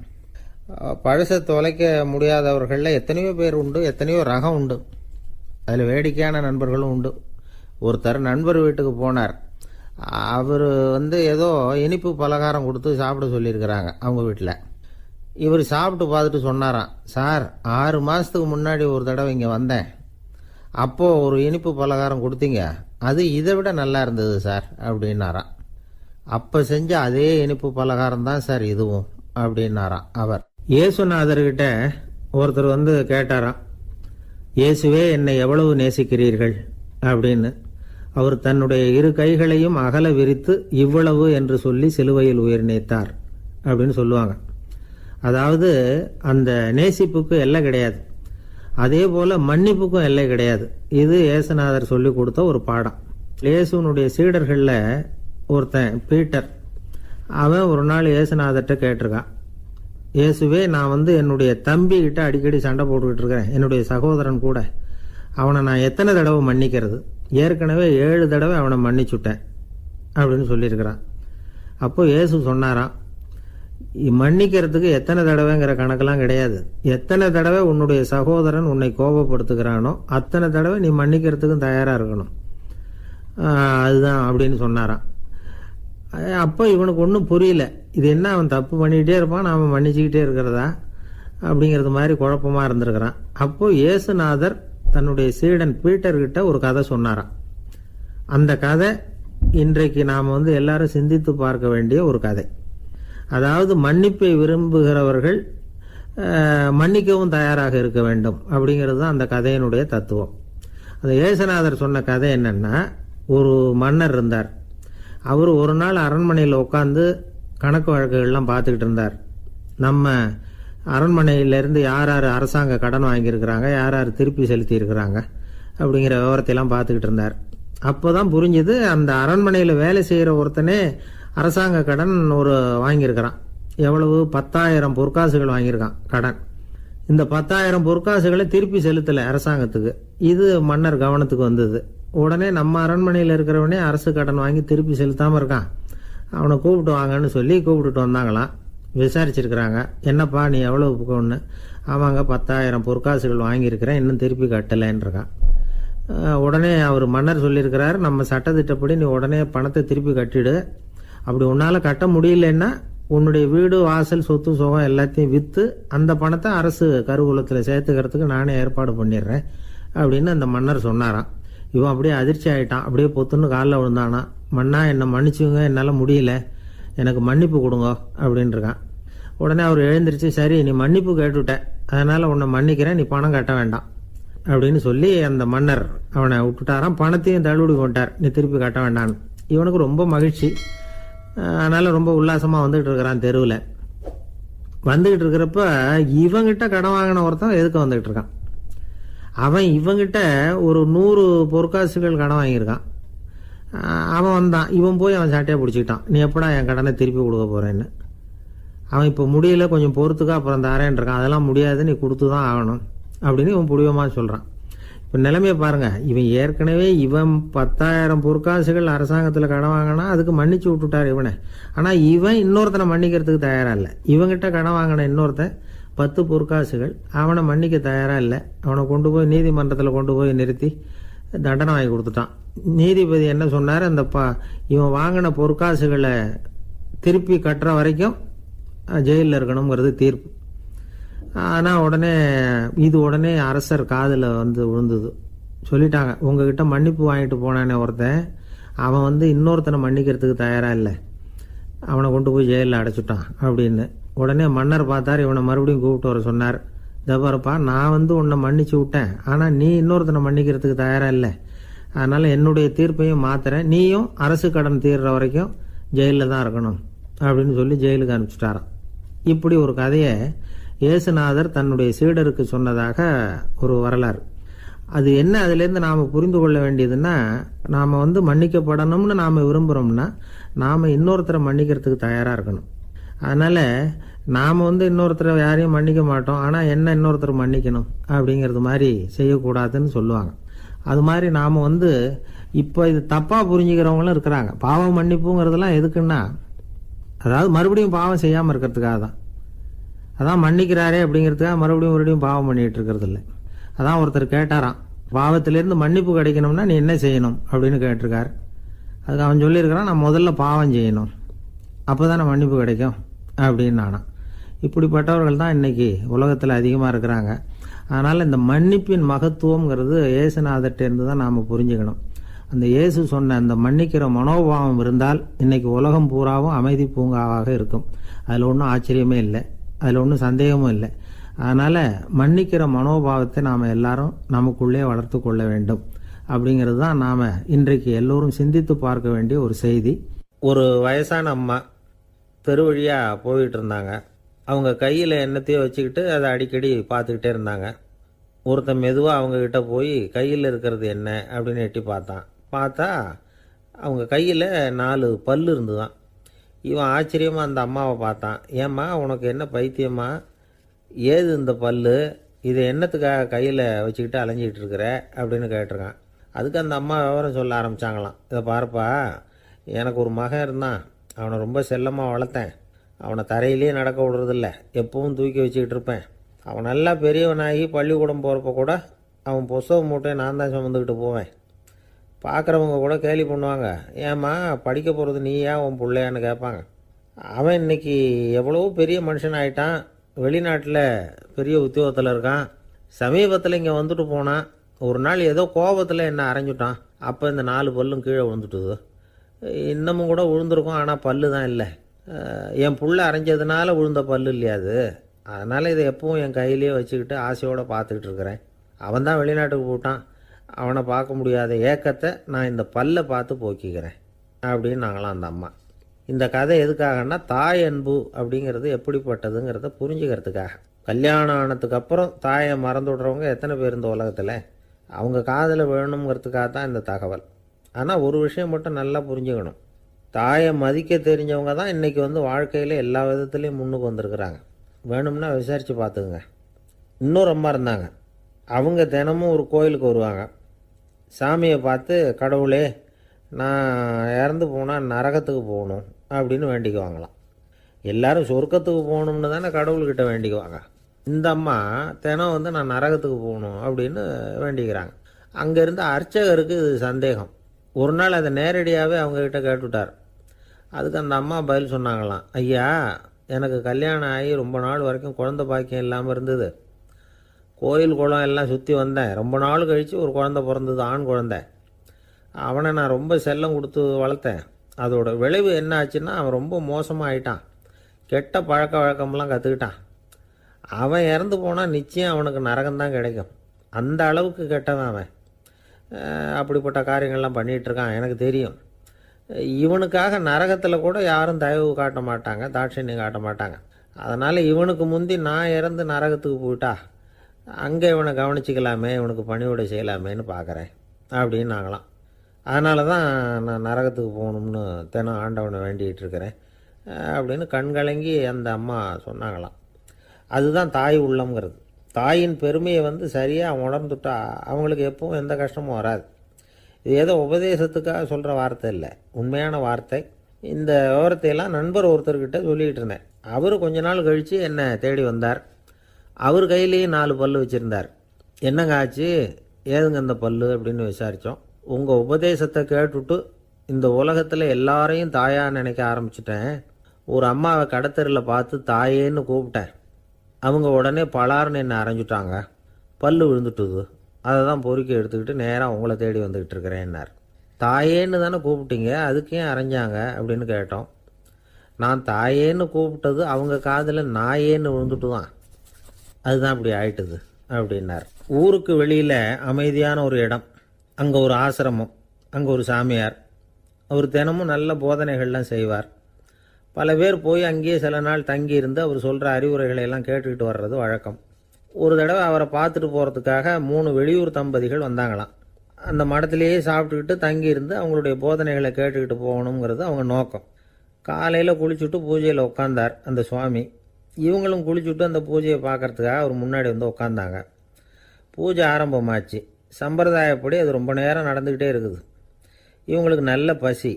பழசை தொலைக்க முடியாதவர்களில் எத்தனையோ பேர் உண்டு, எத்தனையோ ரகம் உண்டு. அதில் வேடிக்கையான நண்பர்களும் உண்டு. ஒருத்தர் நண்பர் வீட்டுக்கு போனார். அவர் வந்து ஏதோ இனிப்பு பலகாரம் கொடுத்து சாப்பிட சொல்லியிருக்கிறாங்க அவங்க வீட்டில். இவர் சாப்பிட்டு பார்த்துட்டு சொன்னாராம், சார் 6 மாதத்துக்கு முன்னாடி ஒரு தடவை இங்கே வந்தேன், அப்போது ஒரு இனிப்பு பலகாரம் கொடுத்தீங்க, அது இதை விட நல்லா இருந்தது சார் அப்படின்னாராம். அப்போ செஞ்ச அதே இனிப்பு பலகாரம் தான் சார் இதுவும் அப்படின்னாராம் அவர். இயேசுநாதர்கிட்ட ஒருத்தர் வந்து கேட்டாராம், இயேசுவே என்னை எவ்வளவு நேசிக்கிறீர்கள் அப்படின்னு. அவர் தன்னுடைய இரு கைகளையும் அகல விரித்து இவ்வளவு என்று சொல்லி சிலுவையில் உயிர் நீத்தார் அப்படின்னு சொல்லுவாங்க. அதாவது அந்த நேசிப்புக்கு எல்லை கிடையாது, அதே போல மன்னிப்புக்கும் எல்லை கிடையாது. இது இயேசுநாதர் சொல்லி கொடுத்த ஒரு பாடம். இயேசுனுடைய சீடர்களில் ஒருத்தன் பீட்டர், அவன் ஒரு நாள் இயேசுநாதர்கிட்ட கேட்டிருக்கான், இயேசுவே நான் வந்து என்னுடைய தம்பி கிட்ட அடிக்கடி சண்டை போட்டுக்கிட்டு இருக்கிறேன், என்னுடைய சகோதரன் கூட, அவனை நான் எத்தனை தடவை மன்னிக்கிறது? ஏற்கனவே 7 தடவை அவனை மன்னிச்சுட்டேன் அப்படின்னு சொல்லியிருக்கிறான். அப்போ இயேசு சொன்னாராம், மன்னிக்கிறதுக்கு எத்தனை தடவைங்கிற கணக்கெல்லாம் கிடையாது. எத்தனை தடவை உன்னுடைய சகோதரன் உன்னை கோபப்படுத்துகிறானோ அத்தனை தடவை நீ மன்னிக்கிறதுக்கும் தயாராக இருக்கணும், அதுதான் அப்படின்னு சொன்னாராம். அப்போ இவனுக்கு ஒன்றும் புரியல, இது என்ன அவன் தப்பு பண்ணிக்கிட்டே இருப்பான், நாம் மன்னிச்சுக்கிட்டே இருக்கிறதா அப்படிங்கிறது மாதிரி குழப்பமாக இருந்திருக்கிறான். அப்போ இயேசுநாதர் தன்னுடைய சீடன் பீட்டர்கிட்ட ஒரு கதை சொன்னாராம். அந்த கதை இன்றைக்கு நாம் வந்து எல்லாரும் சிந்தித்து பார்க்க வேண்டிய ஒரு கதை. அதாவது மன்னிப்பை விரும்புகிறவர்கள் மன்னிக்கவும் தயாராக இருக்க வேண்டும் அப்படிங்கிறது தான் அந்த கதையினுடைய தத்துவம். அந்த இயேசுநாதர் சொன்ன கதை என்னன்னா, ஒரு மன்னர் இருந்தார். அவர் ஒரு நாள் அரண்மனையில் உட்காந்து கணக்கு வழக்குகள்லாம் பார்த்துக்கிட்டு இருந்தார். நம்ம அரண்மனையிலேருந்து யார் யார் அரசாங்க கடன் வாங்கியிருக்கிறாங்க, யார் யார் திருப்பி செலுத்தி இருக்கிறாங்க அப்படிங்கிற விவரத்தையெல்லாம் பார்த்துக்கிட்டு இருந்தார். அப்போ தான் புரிஞ்சுது, அந்த அரண்மனையில் வேலை செய்கிற ஒருத்தனே அரசாங்க கடன் ஒரு வாங்கியிருக்கிறான். எவ்வளவு? 10,000 பொற்காசுகள் வாங்கியிருக்கான் கடன். இந்த 10,000 பொற்காசுகளை திருப்பி செலுத்தலை அரசாங்கத்துக்கு. இது மன்னர் கவனத்துக்கு வந்தது. உடனே நம்ம அரண்மனையில் இருக்கிறவனே அரசு கடன் வாங்கி திருப்பி செலுத்தாமல் இருக்கான், அவனை கூப்பிட்டு வாங்கன்னு சொல்லி கூப்பிட்டுட்டு வந்தாங்களாம். விசாரிச்சிருக்கிறாங்க, என்னப்பா நீ எவ்வளோ ஒன்று? ஆமாங்க 10,000 பொற்காசுகள் வாங்கியிருக்கிறேன், இன்னும் திருப்பி கட்டலைன்றிருக்கான். உடனே அவர் மன்னர் சொல்லியிருக்கிறார், நம்ம சட்டத்திட்டப்படி நீ உடனே பணத்தை திருப்பி கட்டிடு, அப்படி உன்னால் கட்ட முடியலன்னா உன்னுடைய வீடு வாசல் சொத்து சுகம் எல்லாத்தையும் விற்று அந்த பணத்தை அரசு கருவூலத்தில் சேர்த்துக்கிறதுக்கு நானே ஏற்பாடு பண்ணிடுறேன் அப்படின்னு அந்த மன்னர் சொன்னாராம். இவன் அப்படியே அதிர்ச்சி ஆகிட்டான், அப்படியே பொத்துன்னு காலில் விழுந்தானா, மன்னா என்னை மன்னிச்சுங்க, என்னால் முடியல, எனக்கு மன்னிப்பு கொடுங்க அப்படின்னு இருக்கான். உடனே அவர் எழுந்திரிச்சு, சரி நீ மன்னிப்பு கேட்டுவிட்ட, அதனால் உன்னை மன்னிக்கிறேன், நீ பணம் கட்ட வேண்டாம் அப்படின்னு சொல்லி அந்த மன்னர் அவனை விட்டுட்டாராம். பணத்தையும் தள்ளுபடி கொண்டார், நீ திருப்பி கட்ட வேண்டான்னு. இவனுக்கு ரொம்ப மகிழ்ச்சி, அதனால் ரொம்ப உல்லாசமாக வந்துகிட்டு இருக்கிறான். தெருவில் வந்துக்கிட்டு இருக்கிறப்ப இவங்கிட்ட கடன் வாங்கின ஒருத்தன் எதுக்கு வந்துக்கிட்டு இருக்கான். அவன் இவங்கிட்ட ஒரு 100 பொற்காசுகள் கடன் வாங்கியிருக்கான். அவன் வந்தான், இவன் போய் அவன் சாட்டையாக பிடிச்சிக்கிட்டான், நீ எப்படா என் கடனை திருப்பி கொடுக்க போகிறேன்னு. அவன் இப்போ முடியல, கொஞ்சம் பொறுத்துக்கா, அப்புறம் தரேன் இருக்கான். அதெல்லாம் முடியாது, நீ கொடுத்து தான் ஆகணும் அப்படின்னு இவன் புடிவமாக சொல்கிறான். இப்போ நிலைமையை பாருங்கள், இவன் ஏற்கனவே இவன் 10,000 பொற்காசுகள் அரசாங்கத்தில் கடன் வாங்கினா அதுக்கு மன்னிச்சு விட்டுட்டார் இவனை. ஆனால் இவன் இன்னொருத்தனை மன்னிக்கிறதுக்கு தயாராக இல்லை. இவங்கிட்ட கடன் வாங்கின இன்னொருத்தன் 10 பொற்காசுகள், அவனை மன்னிக்க தயாராக இல்லை. அவனை கொண்டு போய் நீதிமன்றத்தில் கொண்டு போய் நிறுத்தி தண்டனை வாங்கி கொடுத்துட்டான். நீதிபதி என்ன சொன்னார், அந்த இவன் வாங்கின பொற்காசுகளை திருப்பி கட்டுற வரைக்கும் ஜெயிலில் இருக்கணுங்கிறது தீர்ப்பு. ஆனால் உடனே அரசர் காதில் வந்து விழுந்தது. சொல்லிட்டாங்க, உங்ககிட்ட மன்னிப்பு வாங்கிட்டு போனானே ஒருத்தன், அவன் வந்து இன்னொருத்தனை மன்னிக்கிறதுக்கு தயாராக இல்லை, அவனை கொண்டு போய் ஜெயிலில் அடைச்சிட்டான் அப்படின்னு. உடனே மன்னர் பார்த்தார், இவனை மறுபடியும் கூப்பிட்டு வர சொன்னார். தபாரப்பா, நான் வந்து உன்னை மன்னிச்சு விட்டேன், ஆனால் நீ இன்னொருத்தனை மன்னிக்கிறதுக்கு தயாராக இல்லை, அதனால் என்னுடைய தீர்ப்பையும் மாத்துறேன், நீயும் அரசு கடன் தீர்ற வரைக்கும் ஜெயிலில் தான் இருக்கணும் அப்படின்னு சொல்லி ஜெயிலுக்கு அனுப்பிச்சிட்டாராம். இப்படி ஒரு கதையை இயேசுநாதர் தன்னுடைய சீடருக்கு சொன்னதாக ஒரு வரலாறு. அது என்ன, அதுலேருந்து நாம் புரிந்து கொள்ள வேண்டியதுன்னா, நாம் வந்து மன்னிக்கப்படணும்னு நாம் விரும்புகிறோம்னா நாம் இன்னொருத்தரை மன்னிக்கிறதுக்கு தயாராக இருக்கணும். அதனால் நாம் வந்து இன்னொருத்தரை யாரையும் மன்னிக்க மாட்டோம், ஆனால் என்ன இன்னொருத்தர் மன்னிக்கணும் அப்படிங்கிறது மாதிரி செய்யக்கூடாதுன்னு சொல்லுவாங்க. அது மாதிரி நாம் வந்து இப்போ இது தப்பாக புரிஞ்சுக்கிறவங்களும் இருக்கிறாங்க. பாவம் மன்னிப்புங்கிறதுலாம் எதுக்குன்னா, அதாவது மறுபடியும் பாவம் செய்யாமல் இருக்கிறதுக்காக தான். அதான் மன்னிக்கிறாரே அப்படிங்கிறதுக்காக மறுபடியும் பாவம் பண்ணிகிட்டு இருக்கிறது இல்லை. அதான் ஒருத்தர் கேட்டாராம், பாவத்திலேருந்து மன்னிப்பு கிடைக்கணும்னா நீ என்ன செய்யணும் அப்படின்னு கேட்டிருக்காரு. அதுக்கு அவன் சொல்லியிருக்கிறான், நான் முதல்ல பாவம் செய்யணும், அப்போ தானே மன்னிப்பு கிடைக்கும் அப்படின்னு நானாம். இப்படிப்பட்டவர்கள் தான் இன்றைக்கி உலகத்தில் அதிகமாக இருக்கிறாங்க. அதனால் இந்த மன்னிப்பின் மகத்துவங்கிறது இயேசுநாதர்கிட்டேருந்து தான் நாம் புரிஞ்சுக்கணும். அந்த இயேசு சொன்ன அந்த மன்னிக்கிற மனோபாவம் இருந்தால் இன்னைக்கு உலகம் பூராவும் அமைதி பூங்காவாக இருக்கும். அதில் ஒன்றும் ஆச்சரியமே இல்லை, அதில் ஒன்றும் சந்தேகமும் இல்லை. அதனால் மன்னிக்கிற மனோபாவத்தை நாம் எல்லாரும் நமக்குள்ளே வளர்த்து கொள்ள வேண்டும். அப்படிங்கிறது தான் நாம் இன்றைக்கு எல்லோரும் சிந்தித்து பார்க்க வேண்டிய ஒரு செய்தி. ஒரு வயசான அம்மா தெரு வழியாக போயிட்டு இருந்தாங்க. அவங்க கையில் எண்ணத்தையோ வச்சுக்கிட்டு அதை அடிக்கடி பார்த்துக்கிட்டே இருந்தாங்க. ஒருத்தன் மெதுவாக அவங்கக்கிட்ட போய் கையில் இருக்கிறது என்ன அப்படின்னு எட்டி பார்த்தா அவங்க கையில் 4 பல் இருந்துதான். இவன் ஆச்சரியமாக அந்த அம்மாவை பார்த்தான். ஏம்மா உனக்கு என்ன பைத்தியமா, ஏது இந்த பல்லு, இதை என்னத்துக்காக கையில் வச்சுக்கிட்டு அலைஞ்சிக்கிட்டு இருக்கிற அப்படின்னு கேட்டிருக்கான். அதுக்கு அந்த அம்மா விவரம் சொல்ல ஆரம்பித்தாங்களாம். இதை பாருப்பா, எனக்கு ஒரு மகன் இருந்தான், அவனை ரொம்ப செல்லமாக வளர்த்தேன். அவனை தரையிலே நடக்க விடுறதில்ல, எப்பவும் தூக்கி வச்சுக்கிட்டு இருப்பேன். அவன் நல்லா பெரியவனாகி பள்ளிக்கூடம் போகிறப்ப கூட அவன் புஸ்தக மூட்டையை நான் தான் சுமந்துக்கிட்டு போவேன். பார்க்குறவங்க கூட கேலி பண்ணுவாங்க, ஏம்மா படிக்க போகிறது நீயா உன் பிள்ளையான்னு கேட்பாங்க. அவன் இன்னைக்கு எவ்வளோ பெரிய மனுஷன் ஆகிட்டான், வெளிநாட்டில் பெரிய உத்தியோகத்தில் இருக்கான். சமீபத்தில் இங்கே வந்துட்டு போனான். ஒரு நாள் ஏதோ கோபத்தில் என்ன அரைஞ்சுட்டான். அப்போ இந்த 4 பல்லும் கீழே விழுந்துட்டுது. இன்னமும் கூட விழுந்திருக்கும், ஆனால் பல்லு தான் இல்லை. என் புள்ள அரைஞ்சதுனால விழுந்த பல்லு இல்லையா அது. அதனால் இதை எப்பவும் என் கையிலேயே வச்சுக்கிட்டு ஆசையோடு பார்த்துக்கிட்டு இருக்கிறேன். அவன் தான் வெளிநாட்டுக்கு போட்டான், அவனை பார்க்க முடியாத ஏக்கத்தை நான் இந்த பல்லை பார்த்து போக்கிக்கிறேன் அப்படின்னு நாங்களாம் அந்த அம்மா. இந்த கதை எதுக்காகன்னா, தாய் அன்பு அப்படிங்கிறது எப்படிப்பட்டதுங்கிறத புரிஞ்சுக்கிறதுக்காக. கல்யாணம் ஆனதுக்கு அப்புறம் தாயை மறந்து விடுறவங்க எத்தனை பேர் இந்த உலகத்தில், அவங்க காதில் வேணுங்கிறதுக்காக தான் இந்த தகவல். ஆனால் ஒரு விஷயம் மட்டும் நல்லா புரிஞ்சுக்கணும், தாயை மதிக்க தெரிஞ்சவங்க தான் இன்றைக்கி வாழ்க்கையில் எல்லா விதத்துலேயும் முன்னுக்கு வந்திருக்கிறாங்க. வேணும்னா விசாரித்து பார்த்துக்குங்க. இன்னொரு அம்மா இருந்தாங்க, அவங்க தினமும் ஒரு கோயிலுக்கு வருவாங்க. சாமியை பார்த்து, கடவுளே நான் இறந்து போனால் நரகத்துக்கு போகணும் அப்படின்னு வேண்டிக்குவாங்களாம். எல்லாரும் சொர்க்கத்துக்கு போகணும்னு தானே கடவுள்கிட்ட வேண்டிக்குவாங்க. இந்த அம்மா தினம் நான் நரகத்துக்கு போகணும் அப்படின்னு வேண்டிக்கிறாங்க. அங்கேருந்து அர்ச்சகருக்கு இது சந்தேகம். ஒரு நாள் அதை நேரடியாகவே அவங்கக்கிட்ட கேட்டுவிட்டார். அதுக்கு அந்த அம்மா பதில் சொன்னாங்களாம், ஐயா எனக்கு கல்யாணம் ஆகி ரொம்ப நாள் வரைக்கும் குழந்தை பாக்கியம் இல்லாமல் இருந்தது. கோயில் குளம் எல்லாம் சுற்றி வந்தேன். ரொம்ப நாள் கழித்து ஒரு குழந்தை பிறந்தது, ஆண் குழந்தை. அவனை நான் ரொம்ப செல்லம் கொடுத்து வளர்த்தேன். அதோட விளைவு என்ன ஆச்சுன்னா, அவன் ரொம்ப மோசமாக ஆயிட்டான். கெட்ட பழக்க வழக்கம்லாம் கற்றுக்கிட்டான். அவன் இறந்து போனால் நிச்சயம் அவனுக்கு நரகம்தான் கிடைக்கும். அந்த அளவுக்கு கெட்டவன் அவன். அப்படிப்பட்ட காரியங்கள்லாம் பண்ணிகிட்ருக்கான், எனக்கு தெரியும். இவனுக்காக நரகத்தில் கூட யாரும் தயவு காட்ட மாட்டாங்க, தாட்சண்யம் காட்ட மாட்டாங்க. அதனால் இவனுக்கு முந்தி நான் இறந்து நரகத்துக்கு போயிட்டா அங்கே இவனை கவனிச்சிக்கலாமே, இவனுக்கு பணிவிடை செய்யலாமேன்னு பார்க்குறேன் அப்படின்னு நாங்களாம். அதனால தான் நான் நரகத்துக்கு போகணும்னு தினம் ஆண்டவனை வேண்டிகிட்டு இருக்கிறேன் அப்படின்னு கண்கலங்கி அந்த அம்மா சொன்னாங்களாம். அதுதான் தாய் உள்ளம்ங்கிறது. தாயின் பெருமையை சரியாக உணர்ந்துட்டா அவங்களுக்கு எப்பவும் எந்த கஷ்டமும் வராது. இது ஏதோ உபதேசத்துக்காக சொல்கிற வார்த்தை இல்லை, உண்மையான வார்த்தை. இந்த விவரத்தையெல்லாம் நண்பர் ஒருத்தர்கிட்ட சொல்லிகிட்டு இருந்தேன். அவர் கொஞ்ச நாள் கழித்து என்னை தேடி வந்தார். அவர் கையிலேயே 4 பல்லு வச்சுருந்தார். என்னங்க ஆச்சு, ஏதுங்க இந்த பல்லு அப்படின்னு விசாரித்தோம். உங்கள் உபதேசத்தை கேட்டுவிட்டு இந்த உலகத்தில் எல்லாரையும் தாயாக நினைக்க ஆரம்பிச்சிட்டேன். ஒரு அம்மாவை கடத்தரில் பார்த்து தாயேன்னு கூப்பிட்டேன். அவங்க உடனே பலார்னு என்னை அரைஞ்சிட்டாங்க, பல்லு விழுந்துட்டுது. அதை தான் பொறுக்கி எடுத்துக்கிட்டு நேராக உங்களை தேடி வந்துக்கிட்டு இருக்கிறேன்னார். தாயேன்னு தானே கூப்பிட்டீங்க, அதுக்கு ஏன் அரைஞ்சாங்க அப்படின்னு கேட்டோம். நான் தாயேன்னு கூப்பிட்டது அவங்க காதில் நாயேன்னு விழுந்துட்டு தான், அதுதான் இப்படி ஆயிட்டுது அப்படின்னார். ஊருக்கு வெளியில் அமைதியான ஒரு இடம், அங்கே ஒரு ஆசிரமம், அங்கே ஒரு சாமியார். அவர் தினமும் நல்ல போதனைகள்லாம் செய்வார். பல பேர் போய் அங்கேயே சில நாள் தங்கி இருந்து அவர் சொல்கிற அறிவுரைகளை எல்லாம் கேட்டுக்கிட்டு வர்றது வழக்கம். ஒரு தடவை அவரை பார்த்துட்டு போகிறதுக்காக 3 வெளியூர் தம்பதிகள் வந்தாங்களாம். அந்த மடத்திலேயே சாப்பிட்டுக்கிட்டு தங்கி இருந்து அவங்களுடைய போதனைகளை கேட்டுக்கிட்டு போகணுங்கிறது அவங்க நோக்கம். காலையில் குளிச்சுட்டு பூஜையில் உட்காந்தார் அந்த சுவாமி. இவங்களும் குளிச்சுட்டு அந்த பூஜையை பார்க்கறதுக்காக அவர் முன்னாடி உட்காந்தாங்க. பூஜை ஆரம்பமாச்சு. சம்பிரதாயப்படி அது ரொம்ப நேரம் நடந்துக்கிட்டே இருக்குது. இவங்களுக்கு நல்ல பசி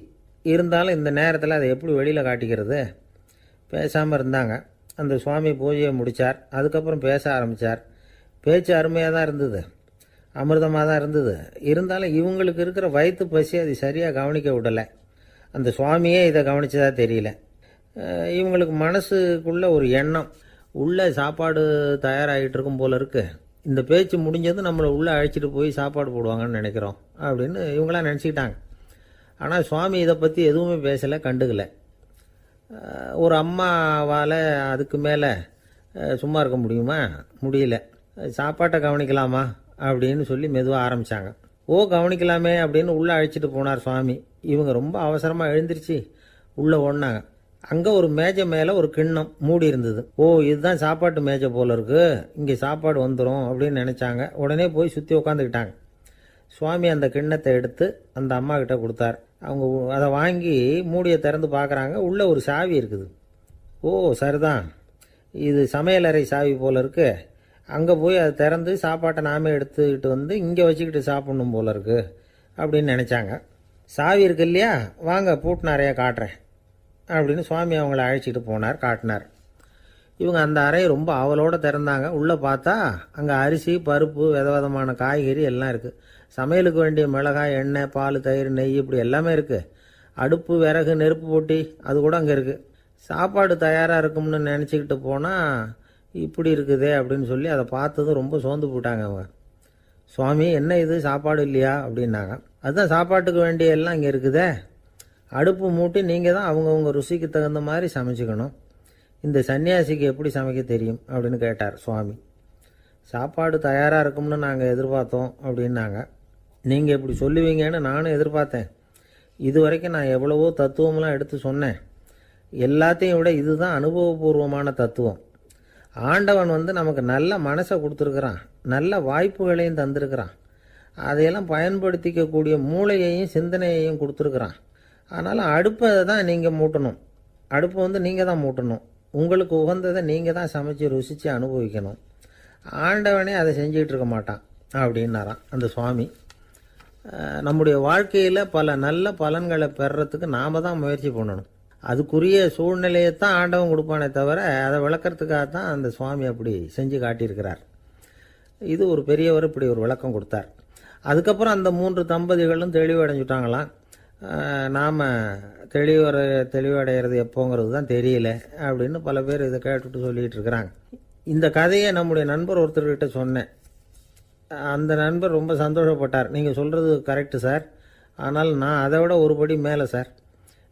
இருந்தாலும் இந்த நேரத்தில் அதை எப்படி வெளியில் காட்டிக்கிறது? பேசாமல் இருந்தாங்க. அந்த சுவாமி பூஜையை முடித்தார். அதுக்கப்புறம் பேச ஆரம்பித்தார். பேச்சு அருமையாக தான் இருந்தது, அமிர்தமாக தான் இருந்தது. இருந்தாலும் இவங்களுக்கு இருக்கிற வயிற்று பசி அது சரியாக கவனிக்க விடலை. அந்த சுவாமியே இதை கவனித்ததா தெரியல. இவங்களுக்கு மனசுக்குள்ளே ஒரு எண்ணம், உள்ளே சாப்பாடு தயாராகிட்டு இருக்கும் போல இருக்குது, இந்த பேச்சு முடிஞ்சதும் நம்மளை உள்ளே அழைச்சிட்டு போய் சாப்பாடு போடுவாங்கன்னு நினைக்கிறோம் அப்படின்னு இவங்களாம் நினச்சிக்கிட்டாங்க. ஆனால் சுவாமி இதை பற்றி எதுவுமே பேசலை, கண்டுக்கலை. ஒரு அம்மாவால் அதுக்கு மேலே சும்மா இருக்க முடியுமா? முடியல. சாப்பாட்டை கவனிக்கலாமா அப்படின்னு சொல்லி மெதுவாக ஆரம்பித்தாங்க. கவனிக்கலாமே அப்படின்னு உள்ளே அழைச்சிட்டு போனார் சுவாமி. இவங்க ரொம்ப அவசரமாக எழுந்திருச்சு உள்ளே ஓடினாங்க. அங்கே ஒரு மேஜை மேலே ஒரு கிண்ணம் மூடி இருந்தது. இதுதான் சாப்பாட்டு மேஜை போல இருக்கு, இங்கே சாப்பாடு வந்துடும் அப்படின்னு நினச்சாங்க. உடனே போய் சுற்றி உட்காந்துக்கிட்டாங்க. சுவாமி அந்த கிண்ணத்தை எடுத்து அந்த அம்மா கிட்ட கொடுத்தார். அவங்க அதை வாங்கி மூடியை திறந்து பார்க்குறாங்க. உள்ளே ஒரு சாவி இருக்குது. சரிதான், இது சமையலறை சாவி போல இருக்கு. அங்கே போய் அதை திறந்து சாப்பாட்டை நாமே எடுத்துக்கிட்டு வந்து இங்கே வச்சுக்கிட்டு சாப்பிட்ணும் போல இருக்கு அப்படின்னு நினச்சாங்க. சாவி இருக்கு இல்லையா, வாங்க பூட்டின அறையை காட்டுறேன் அப்படின்னு சுவாமி அவங்கள அழைச்சிட்டு போனார், காட்டினார். இவங்க அந்த அறையை ரொம்ப ஆவலோடு திறந்தாங்க. உள்ளே பார்த்தா அங்கே அரிசி, பருப்பு, விதவிதமான காய்கறி எல்லாம் இருக்குது. சமையலுக்கு வேண்டிய மிளகாய், எண்ணெய், பால், தயிர், நெய் இப்படி எல்லாமே இருக்குது. அடுப்பு, விறகு, நெருப்பு போட்டி அது கூட அங்கே இருக்குது. சாப்பாடு தயாராக இருக்கும்னு நினச்சிக்கிட்டு போனால் இப்படி இருக்குதே அப்படின்னு சொல்லி அதை பார்த்ததும் ரொம்ப சோர்ந்து போட்டாங்க அவங்க. சுவாமி, என்ன இது சாப்பாடு இல்லையா அப்படின்னாங்க. அதுதான் சாப்பாட்டுக்கு வேண்டிய எல்லாம் இங்கே இருக்குதே. அடுப்பு மூட்டி நீங்கள் தான் அவங்கவுங்க ருசிக்கு தகுந்த மாதிரி சமைச்சிக்கணும். இந்த சன்னியாசிக்கு எப்படி சமைக்க தெரியும் அப்படின்னு கேட்டார் சுவாமி. சாப்பாடு தயாராக இருக்கும்னு நாங்கள் எதிர்பார்த்தோம் அப்படின்னாங்க. நீங்கள் இப்படி சொல்லுவீங்கன்னு நானும் எதிர்பார்த்தேன். இது வரைக்கும் நான் எவ்வளவோ தத்துவம்லாம் எடுத்து சொன்னேன். எல்லாத்தையும் விட இதுதான் அனுபவபூர்வமான தத்துவம். ஆண்டவன் நமக்கு நல்ல மனசை கொடுத்துருக்குறான், நல்ல வாய்ப்புகளையும் தந்திருக்கிறான், அதையெல்லாம் பயன்படுத்திக்கக்கூடிய மூளையையும் சிந்தனையையும் கொடுத்துருக்குறான். அதனால் அடுப்பை தான் நீங்கள் மூட்டணும். அடுப்பை நீங்கள் தான் மூட்டணும். உங்களுக்கு உகந்ததை நீங்கள் தான் சமைச்சு ருசித்து அனுபவிக்கணும். ஆண்டவனே அதை செஞ்சுக்கிட்டு இருக்க மாட்டான் அப்படின்னாராம் அந்த சுவாமி. நம்முடைய வாழ்க்கையில் பல நல்ல பலன்களை பெறறதுக்கு நாம் தான் முயற்சி பண்ணணும். அதுக்குரிய சூழ்நிலையை தான் ஆண்டவன் கொடுப்பானே தவிர அதை விளக்கறதுக்காக தான் அந்த சுவாமி அப்படி செஞ்சு காட்டியிருக்கிறார். இது ஒரு பெரியவர் இப்படி ஒரு விளக்கம் கொடுத்தார். அதுக்கப்புறம் அந்த 3 தம்பதிகளும் தெளிவடைஞ்சுட்டாங்களாம். நாம் தெளிவடைகிறது எப்போங்கிறது தான் தெரியல அப்படின்னு பல பேர் இதை கேட்டுட்டு சொல்லிகிட்டு இருக்கிறாங்க. இந்த கதையை நம்முடைய நண்பர் ஒருத்தர்கிட்ட சொன்னேன். அந்த நண்பர் ரொம்ப சந்தோஷப்பட்டார். நீங்கள் சொல்கிறது கரெக்டு சார், ஆனால் நான் அதை விட ஒரு படி மேலே சார்.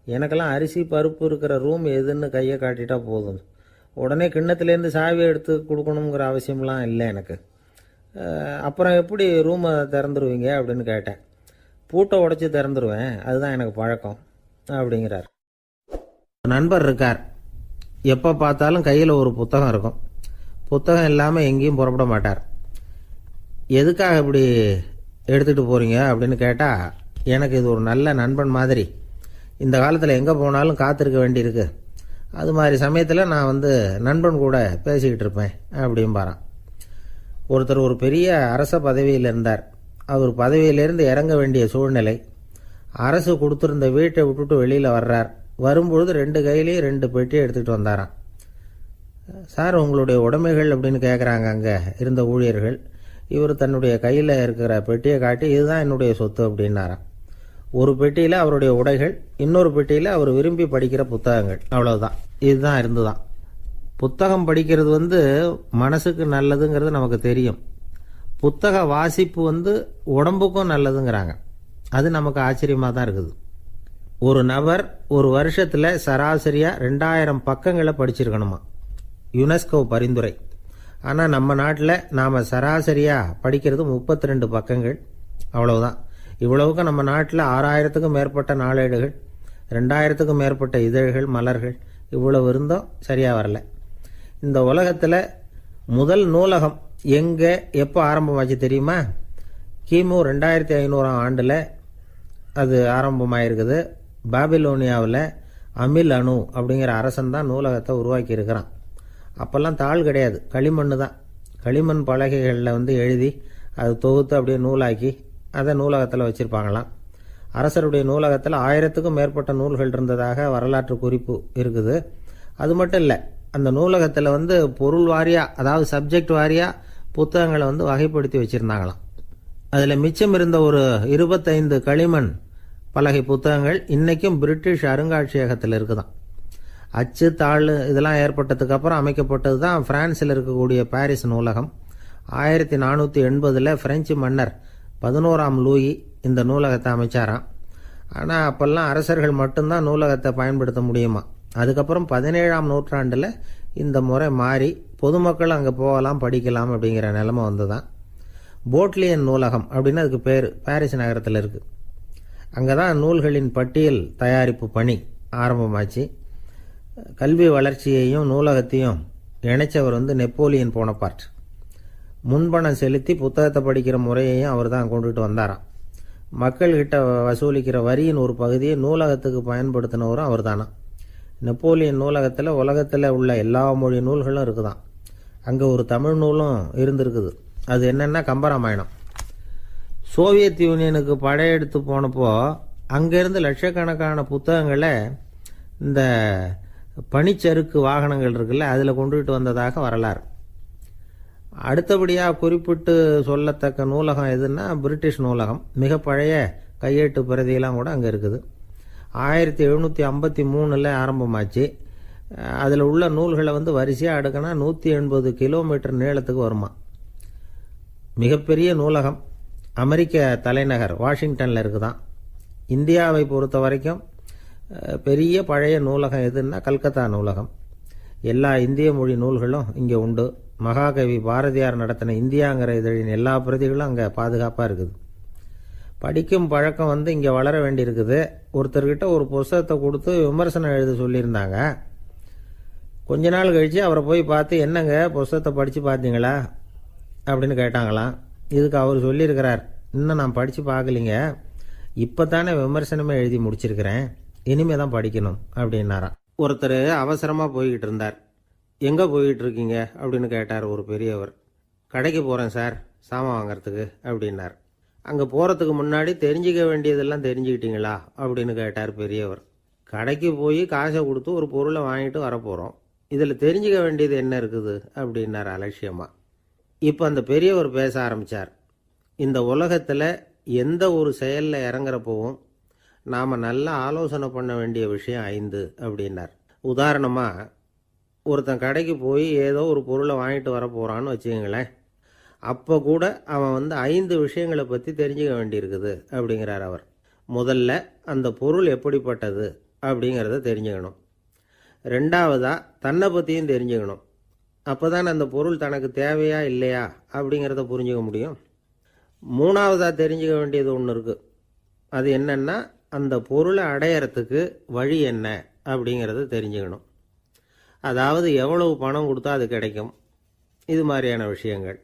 எனக்கெல்லாம் அரிசி, பருப்பு இருக்கிற ரூம் எதுன்னு கையை காட்டிட்டா போதும். உடனே கிண்ணத்துலேருந்து சாவியை எடுத்து கொடுக்கணுங்கிற அவசியம்லாம் இல்லை எனக்கு. அப்புறம் எப்படி ரூமை திறந்துருவீங்க அப்படின்னு கேட்டேன். பூட்டை உடைச்சி திறந்துருவேன், அதுதான் எனக்கு பழக்கம் அப்படிங்கிறார். நண்பர் இருக்கார். எப்போ பார்த்தாலும் கையில் ஒரு புத்தகம் இருக்கும். புத்தகம் இல்லாமல் எங்கேயும் புறப்பட மாட்டார். எதுக்காக இப்படி எடுத்துகிட்டு போகிறீங்க அப்படின்னு கேட்டால், எனக்கு இது ஒரு நல்ல நண்பன் மாதிரி. இந்த காலத்தில் எங்கே போனாலும் காத்திருக்க வேண்டியிருக்கு. அது மாதிரி சமயத்தில் நான் நண்பன் கூட பேசிக்கிட்டு இருப்பேன் அப்படிம்பாரான். ஒருத்தர் ஒரு பெரிய அரச பதவியில் இருந்தார். அவர் பதவியிலிருந்து இறங்க வேண்டிய சூழ்நிலை. அரசு கொடுத்துருந்த வீட்டை விட்டுட்டு வெளியில் வர்றார். வரும்பொழுது 2 கையிலேயே 2 பெட்டியை எடுத்துகிட்டு வந்தாராம். சார், உங்களுடைய உடைமைகள் அப்படின்னு கேட்குறாங்க அங்கே இருந்த ஊழியர்கள். இவர் தன்னுடைய கையில் இருக்கிற பெட்டியை காட்டி, இதுதான் என்னுடைய சொத்து அப்படின்னாராம். ஒரு பெட்டியில் அவருடைய உடைகள், இன்னொரு பெட்டியில் அவர் விரும்பி படிக்கிற புத்தகங்கள். அவ்வளவுதான். இதுதான் இருந்துதான். புத்தகம் படிக்கிறது மனசுக்கு நல்லதுங்கிறது நமக்கு தெரியும். புத்தக வாசிப்பு உடம்புக்கும் நல்லதுங்கிறாங்க. அது நமக்கு ஆச்சரியமாக தான் இருக்குது. ஒரு நபர் ஒரு வருஷத்தில் சராசரியாக 2000 பக்கங்களை படிச்சிருக்கணுமா, யுனெஸ்கோ பரிந்துரை. ஆனால் நம்ம நாட்டில் நாம் சராசரியாக படிக்கிறது 32 பக்கங்கள். அவ்வளவுதான். இவ்வளவுக்கு நம்ம நாட்டில் 6000த்துக்கும் மேற்பட்ட நாளேடுகள், 2000த்துக்கும் மேற்பட்ட இதழ்கள், மலர்கள் இவ்வளவு இருந்தோம் சரியாக வரல. இந்த உலகத்தில் முதல் நூலகம் எங்கே எப்போ ஆரம்பமாச்சு தெரியுமா? கிமு 2500ஆம் ஆண்டில் அது ஆரம்பமாயிருக்குது. பாபிலோனியாவில் அமில் அணு அப்படிங்கிற அரசன் தான் நூலகத்தை உருவாக்கி இருக்கிறான். அப்போல்லாம் தாள் கிடையாது, களிமண் தான். களிமண் பலகைகளில் எழுதி அது தொகுத்து அப்படியே நூலாக்கி அதை நூலகத்தில் வச்சுருப்பாங்களாம். அரசருடைய நூலகத்தில் 1000த்துக்கும் மேற்பட்ட நூல்கள் இருந்ததாக வரலாற்று குறிப்பு இருக்குது. அது மட்டும் இல்லை, அந்த நூலகத்தில் பொருள் வாரியாக, அதாவது சப்ஜெக்ட் வாரியாக புத்தகங்களை வகைப்படுத்தி வச்சுருந்தாங்களாம். அதில் மிச்சம் இருந்த ஒரு 25 களிமண் பலகை புத்தகங்கள் இன்றைக்கும் பிரிட்டிஷ் அருங்காட்சியகத்தில் இருக்குதான். அச்சு, தாள் இதெல்லாம் ஏற்பட்டதுக்கு அப்புறம் அமைக்கப்பட்டது தான் பிரான்சில் இருக்கக்கூடிய பாரிஸ் நூலகம். 1480 பிரெஞ்சு மன்னர் 11ஆம் லூயி இந்த நூலகத்தை அமைச்சாராம். ஆனால் அப்போல்லாம் அரசர்கள் மட்டும்தான் நூலகத்தை பயன்படுத்த முடியுமா. அதுக்கப்புறம் 17ஆம் நூற்றாண்டில் இந்த முறை மாறி பொதுமக்கள் அங்கே போகலாம், படிக்கலாம் அப்படிங்கிற நிலைமை வந்து தான் போட்லியன் நூலகம் அப்படின்னு அதுக்கு பேர் பாரிஸ் நகரத்தில் இருக்குது. அங்கே தான் நூல்களின் பட்டியல் தயாரிப்பு பணி ஆரம்பமாச்சு. கல்வி வளர்ச்சியையும் நூலகத்தையும் இணைச்சவர் நெப்போலியன் போனபார்ட். முன்பணம் செலுத்தி புத்தகத்தை படிக்கிற முறையையும் அவர் தான் கொண்டுட்டு வந்தாராம். மக்கள்கிட்ட வசூலிக்கிற வரியின் ஒரு பகுதியை நூலகத்துக்கு பயன்படுத்தினவரும் அவர் தானா. நெப்போலியன் நூலகத்தில் உலகத்தில் உள்ள எல்லா மொழி நூல்களும் இருக்குதான். அங்கே ஒரு தமிழ் நூலும் இருந்திருக்குது. அது என்னென்னா கம்பராமாயணம். சோவியத் யூனியனுக்கு படையெடுத்து போனப்போ அங்கேருந்து லட்சக்கணக்கான புத்தகங்களை இந்த பனிச்சறுக்கு வாகனங்கள் இருக்குல்ல அதில் கொண்டுகிட்டு வந்ததாக வரலாறு. அடுத்தபடியாக குறிப்பிட்டு சொல்லத்தக்க நூலகம் எதுன்னா பிரிட்டிஷ் நூலகம். மிக பழைய கையெழுத்து பிரதியெல்லாம் கூட அங்கே இருக்குது. 1753 ஆரம்பமாச்சு. அதில் உள்ள நூல்களை வரிசையாக அடுக்கினா 180 கிலோமீட்டர் நீளத்துக்கு வருமா. மிகப்பெரிய நூலகம் அமெரிக்க தலைநகர் வாஷிங்டனில் இருக்குதான். இந்தியாவை பொறுத்த வரைக்கும் பெரிய பழைய நூலகம் எதுன்னா கல்கத்தா நூலகம். எல்லா இந்திய மொழி நூல்களும் இங்கே உண்டு. மகாகவி பாரதியார் நடத்தின இந்தியாங்கிற இதழின் எல்லா பிரதிகளும் அங்கே பாதுகாப்பாக இருக்குது. படிக்கும் பழக்கம் இங்கே வளர வேண்டியிருக்குது. ஒருத்தர்கிட்ட ஒரு புஸ்தகத்தை கொடுத்து விமர்சனம் எழுத சொல்லியிருந்தாங்க. கொஞ்ச நாள் கழித்து அவரை போய் பார்த்து என்னங்க புஸ்தகத்தை படித்து பார்த்தீங்களா அப்படின்னு கேட்டாங்களாம். இதுக்கு அவர் சொல்லியிருக்கிறார், இன்னும் நான் படித்து பார்க்கலிங்க, இப்போ தானே விமர்சனமே எழுதி முடிச்சிருக்கிறேன், இனிமே தான் படிக்கணும் அப்படின்னாராம். ஒருத்தர் அவசரமாக போய்கிட்டு இருந்தார். எங்கே போய்கிட்டு இருக்கீங்க அப்படின்னு கேட்டார் ஒரு பெரியவர். கடைக்கு போகிறேன் சார், சாமான் வாங்கிறதுக்கு அப்படின்னார். அங்கே போகிறதுக்கு முன்னாடி தெரிஞ்சிக்க வேண்டியதெல்லாம் தெரிஞ்சுக்கிட்டீங்களா அப்படின்னு கேட்டார் பெரியவர். கடைக்கு போய் காசை கொடுத்து ஒரு பொருளை வாங்கிட்டு வரப்போகிறோம், இதில் தெரிஞ்சிக்க வேண்டியது என்ன இருக்குது அப்படின்னார் அலட்சியமாக. இப்போ அந்த பெரியவர் பேச ஆரம்பித்தார். இந்த உலகத்தில் எந்த ஒரு செயலில் இறங்குறப்பவும் நாம் நல்லா ஆலோசனை பண்ண வேண்டிய விஷயம் 5 அப்படின்னார். உதாரணமாக ஒருத்தன் கடைக்கு போய் ஏதோ ஒரு பொருளை வாங்கிட்டு வர போகிறான்னு வச்சுக்கங்களேன். அப்போ கூட அவன் 5 விஷயங்களை பற்றி தெரிஞ்சுக்க வேண்டியிருக்குது அப்படிங்கிறார் அவர். முதல்ல அந்த பொருள் எப்படிப்பட்டது அப்படிங்கிறத தெரிஞ்சுக்கணும். ரெண்டாவதாக தன்னை பற்றியும் தெரிஞ்சுக்கணும். அப்போ தான் அந்த பொருள் தனக்கு தேவையா இல்லையா அப்படிங்கிறத புரிஞ்சுக்க முடியும். மூணாவதாக தெரிஞ்சுக்க வேண்டியது ஒன்று இருக்குது. அது என்னென்னா அந்த பொருளை அடையறதுக்கு வழி என்ன அப்படிங்கிறத தெரிஞ்சுக்கணும். அதாவது எவ்வளவு பணம் கொடுத்தா அது கிடைக்கும், இது மாதிரியான விஷயங்கள்.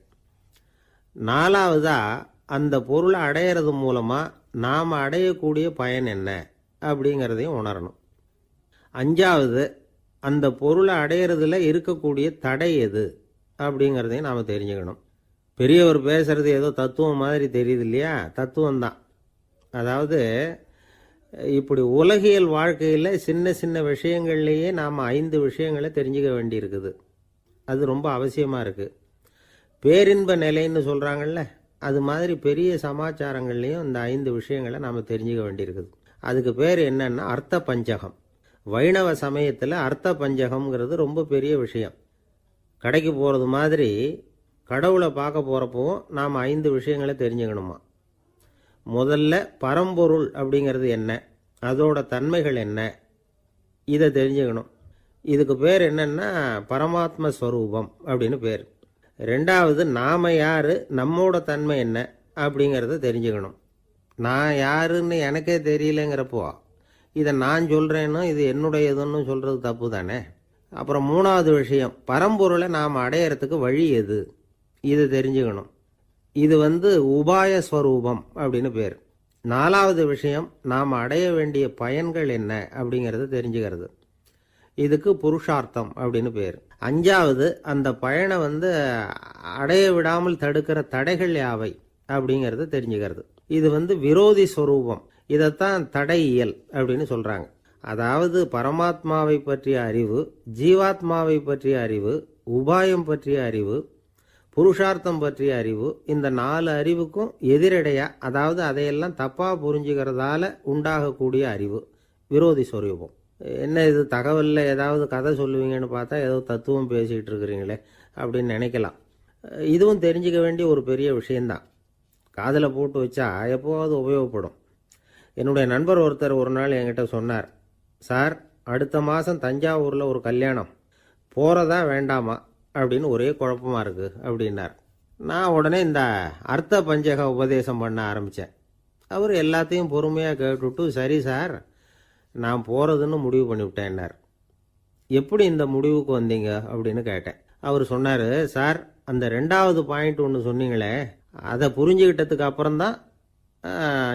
நாலாவதாக அந்த பொருளை அடையிறது மூலமாக நாம் அடையக்கூடிய பயன் என்ன அப்படிங்கிறதையும் உணரணும். அஞ்சாவது அந்த பொருளை அடையிறதுல இருக்கக்கூடிய தடை எது அப்படிங்கிறதையும் நாம் தெரிஞ்சுக்கணும். பெரியவர் பேசுறது ஏதோ தத்துவம் மாதிரி தெரியுது இல்லையா, தத்துவம்தான். அதாவது இப்படி உலகியல் வாழ்க்கையில் சின்ன சின்ன விஷயங்கள்லேயே நாம் 5 விஷயங்களை தெரிஞ்சுக்க வேண்டியிருக்குது. அது ரொம்ப அவசியமாக இருக்குது. பேரின்ப நிலைன்னு சொல்கிறாங்கல்ல, அது மாதிரி பெரிய சமாச்சாரங்கள்லேயும் இந்த 5 விஷயங்களை நாம் தெரிஞ்சுக்க வேண்டியிருக்குது. அதுக்கு பேர் என்னன்னா அர்த்த பஞ்சகம். வைணவ சமயத்தில் அர்த்த பஞ்சகம்ங்கிறது ரொம்ப பெரிய விஷயம். கடைக்கு போகிறது மாதிரி கடவுளை பார்க்க போகிறப்பவும் நாம் 5 விஷயங்களை தெரிஞ்சுக்கணுமா. முதல்ல பரம்பொருள் அப்படிங்கிறது என்ன, அதோட தன்மைகள் என்ன, இதை தெரிஞ்சுக்கணும். இதுக்கு பேர் என்னன்னா பரமாத்ம ஸ்வரூபம் அப்படின்னு பேர். ரெண்டாவது நாம் யார், நம்மோட தன்மை என்ன அப்படிங்கிறத தெரிஞ்சுக்கணும். நான் யாருன்னு எனக்கே தெரியலங்கிறப்போ இதை நான் சொல்கிறேன்னு இது என்னுடையதுன்னு சொல்கிறது தப்பு தானே. அப்புறம் மூணாவது விஷயம், பரம்பொருளை நாம் அடையிறதுக்கு வழி எது, இது தெரிஞ்சுக்கணும். இது உபாய ஸ்வரூபம் அப்படின்னு பேர். நாலாவது விஷயம், நாம் அடைய வேண்டிய பயன்கள் என்ன அப்படிங்கிறது தெரிஞ்சுக்கிறது. இதுக்கு புருஷார்த்தம் அப்படின்னு பேர். அஞ்சாவது அந்த பயனை அடைய விடாமல் தடுக்கிற தடைகள் யாவை அப்படிங்கிறது தெரிஞ்சுக்கிறது. இது விரோதி ஸ்வரூபம். இதைத்தான் தடையியல் அப்படின்னு சொல்கிறாங்க. அதாவது பரமாத்மாவை பற்றிய அறிவு, ஜீவாத்மாவை பற்றிய அறிவு, உபாயம் பற்றிய அறிவு, புருஷார்த்தம் பற்றிய அறிவு, இந்த 4 அறிவுக்கும் எதிரடையா, அதாவது அதையெல்லாம் தப்பாக புரிஞ்சுக்கிறதால உண்டாகக்கூடிய அறிவு விரோதி ஸ்வரூபம். என்ன இது தகவலில் ஏதாவது கதை சொல்லுவீங்கன்னு பார்த்தா ஏதோ தத்துவம் பேசிகிட்டு இருக்கிறீங்களே அப்படின்னு நினைக்கலாம். இதுவும் தெரிஞ்சுக்க வேண்டிய ஒரு பெரிய விஷயந்தான். காதில் போட்டு வச்சா எப்போவாவது உபயோகப்படும். என்னுடைய நண்பர் ஒருத்தர் ஒரு நாள் என்கிட்ட சொன்னார், சார் அடுத்த மாதம் தஞ்சாவூரில் ஒரு கல்யாணம், போகிறதா வேண்டாமா அப்படின்னு ஒரே குழப்பமாக இருக்குது அப்படின்னார். நான் உடனே இந்த அர்த்த பஞ்சக உபதேசம் பண்ண ஆரம்பித்தேன். அவர் எல்லாத்தையும் பொறுமையாக கேட்டுவிட்டு, சரி சார் நான் போகிறதுன்னு முடிவு பண்ணிவிட்டேன்னார். எப்படி இந்த முடிவுக்கு வந்தீங்க அப்படின்னு கேட்டேன். அவர் சொன்னார், சார் அந்த 2வது பாயிண்ட் ஒன்று சொன்னீங்களே, அதை புரிஞ்சுக்கிட்டதுக்கு அப்புறம்தான்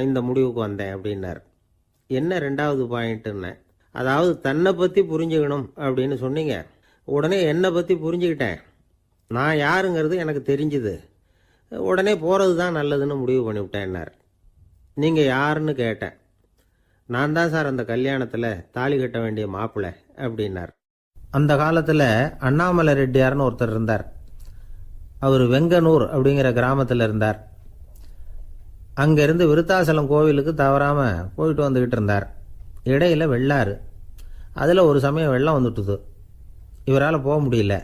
இந்த முடிவுக்கு வந்தேன் அப்படின்னார். என்ன 2வது பாயிண்ட்டுன்னு? அதாவது தன்னை பற்றி புரிஞ்சுக்கணும் அப்படின்னு சொன்னீங்க. உடனே என்னை பற்றி புரிஞ்சுக்கிட்டேன், நான் யாருங்கிறது எனக்கு தெரிஞ்சுது, உடனே போகிறது தான் நல்லதுன்னு முடிவு பண்ணிவிட்டேன்னார். நீங்கள் யாருன்னு கேட்டேன். நான் தான் சார் அந்த கல்யாணத்தில் தாலி கட்ட வேண்டிய மாப்பிள்ளை அப்படின்னார். அந்த காலத்தில் அண்ணாமலை ரெட்டியார்னு ஒருத்தர் இருந்தார். அவர் வெங்கனூர் அப்படிங்கிற கிராமத்தில் இருந்தார். அங்கேருந்து விருத்தாசலம் கோவிலுக்கு தவறாமல் போயிட்டு வந்துக்கிட்டு இருந்தார். இடையில வெள்ளாறு, அதில் ஒரு சமயம் வெள்ளம் வந்துட்டுது. இவரால் போக முடியல.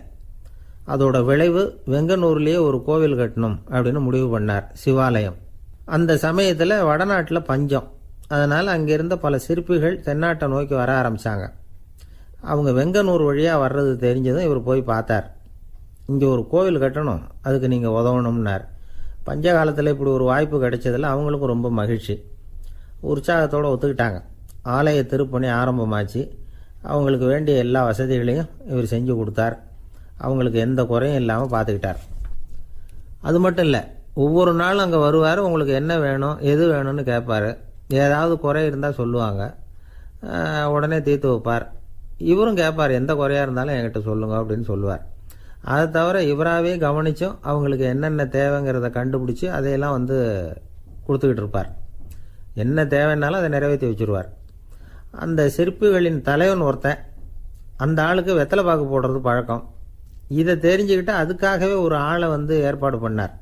அதோட விளைவு வெங்கனூர்லேயே ஒரு கோவில் கட்டணும் அப்படின்னு முடிவு பண்ணார், சிவாலயம். அந்த சமயத்தில் வடநாட்டில் பஞ்சம். அதனால் அங்கே இருந்த பல சிற்பிகள் தென்னாட்டை நோக்கி வர ஆரம்பித்தாங்க. அவங்க வெங்கனூர் வழியாக வர்றது தெரிஞ்சதும் இவர் போய் பார்த்தார். இங்கே ஒரு கோவில் கட்டணும், அதுக்கு நீங்கள் உதவணும்னார். பஞ்ச காலத்தில் இப்படி ஒரு வாய்ப்பு கிடைச்சதில் அவங்களுக்கும் ரொம்ப மகிழ்ச்சி. உற்சாகத்தோடு ஒத்துக்கிட்டாங்க. ஆலய திருப்பணி ஆரம்பமாச்சு. அவங்களுக்கு வேண்டிய எல்லா வசதிகளையும் இவர் செஞ்சு கொடுத்தார். அவங்களுக்கு எந்த குறையும் இல்லாமல் பார்த்துக்கிட்டார். அது மட்டும் இல்லை, ஒவ்வொரு நாளும் அங்கே வருவார். உங்களுக்கு என்ன வேணும் எது வேணும்னு கேட்பார். ஏதாவது குறை இருந்தால் சொல்லுவாங்க, உடனே தீர்த்து வைப்பார். இவரும் கேட்பார், எந்த குறையாக இருந்தாலும் என்கிட்ட சொல்லுங்க அப்படின்னு சொல்லுவார். அதை தவிர இவராகவே கவனிச்சும் அவங்களுக்கு என்னென்ன தேவைங்கிறத கண்டுபிடிச்சி அதையெல்லாம் கொடுத்துக்கிட்டு இருப்பார். என்ன தேவைன்னாலும் அதை நிறைவேற்றி வச்சுருவார். அந்த சிற்பிகளின் தலைவன் ஒருத்தன், அந்த ஆளுக்கு வெத்தலை பாக்கு போடுறது பழக்கம். இதை தெரிஞ்சுக்கிட்டு அதுக்காகவே ஒரு ஆளை ஏற்பாடு பண்ணார்.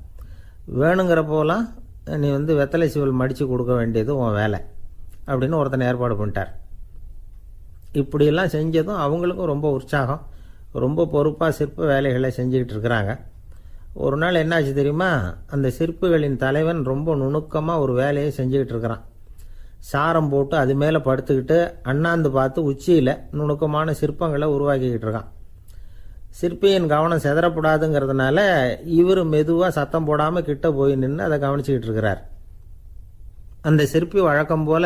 வேணுங்கிறப்போலாம் நீ வெத்தலை சிவல் மடித்து கொடுக்க வேண்டியது உன் வேலை அப்படின்னு ஒருத்தனை ஏற்பாடு பண்ணிட்டார். இப்படியெல்லாம் செஞ்சதும் அவங்களுக்கும் ரொம்ப உற்சாகம். ரொம்ப பொறுப்பாக சிற்ப வேலைகளை செஞ்சுக்கிட்டு இருக்கிறாங்க. ஒரு நாள் என்னாச்சு தெரியுமா? அந்த சிற்பிகளின் தலைவன் ரொம்ப நுணுக்கமாக ஒரு வேலையை செஞ்சுக்கிட்டு இருக்கிறான். சாரம் போட்டு அது மேலே படுத்துக்கிட்டு அண்ணாந்து பார்த்து உச்சியில் நுணுக்கமான சிற்பங்களை உருவாக்கிக்கிட்டு இருக்கான். சிற்பியின் கவனம் செதறப்படாதுங்கிறதுனால இவர் மெதுவாக சத்தம் போடாமல் கிட்ட போய் நின்று அதை கவனிச்சுக்கிட்டு இருக்கிறார். அந்த சிற்பி வழக்கம் போல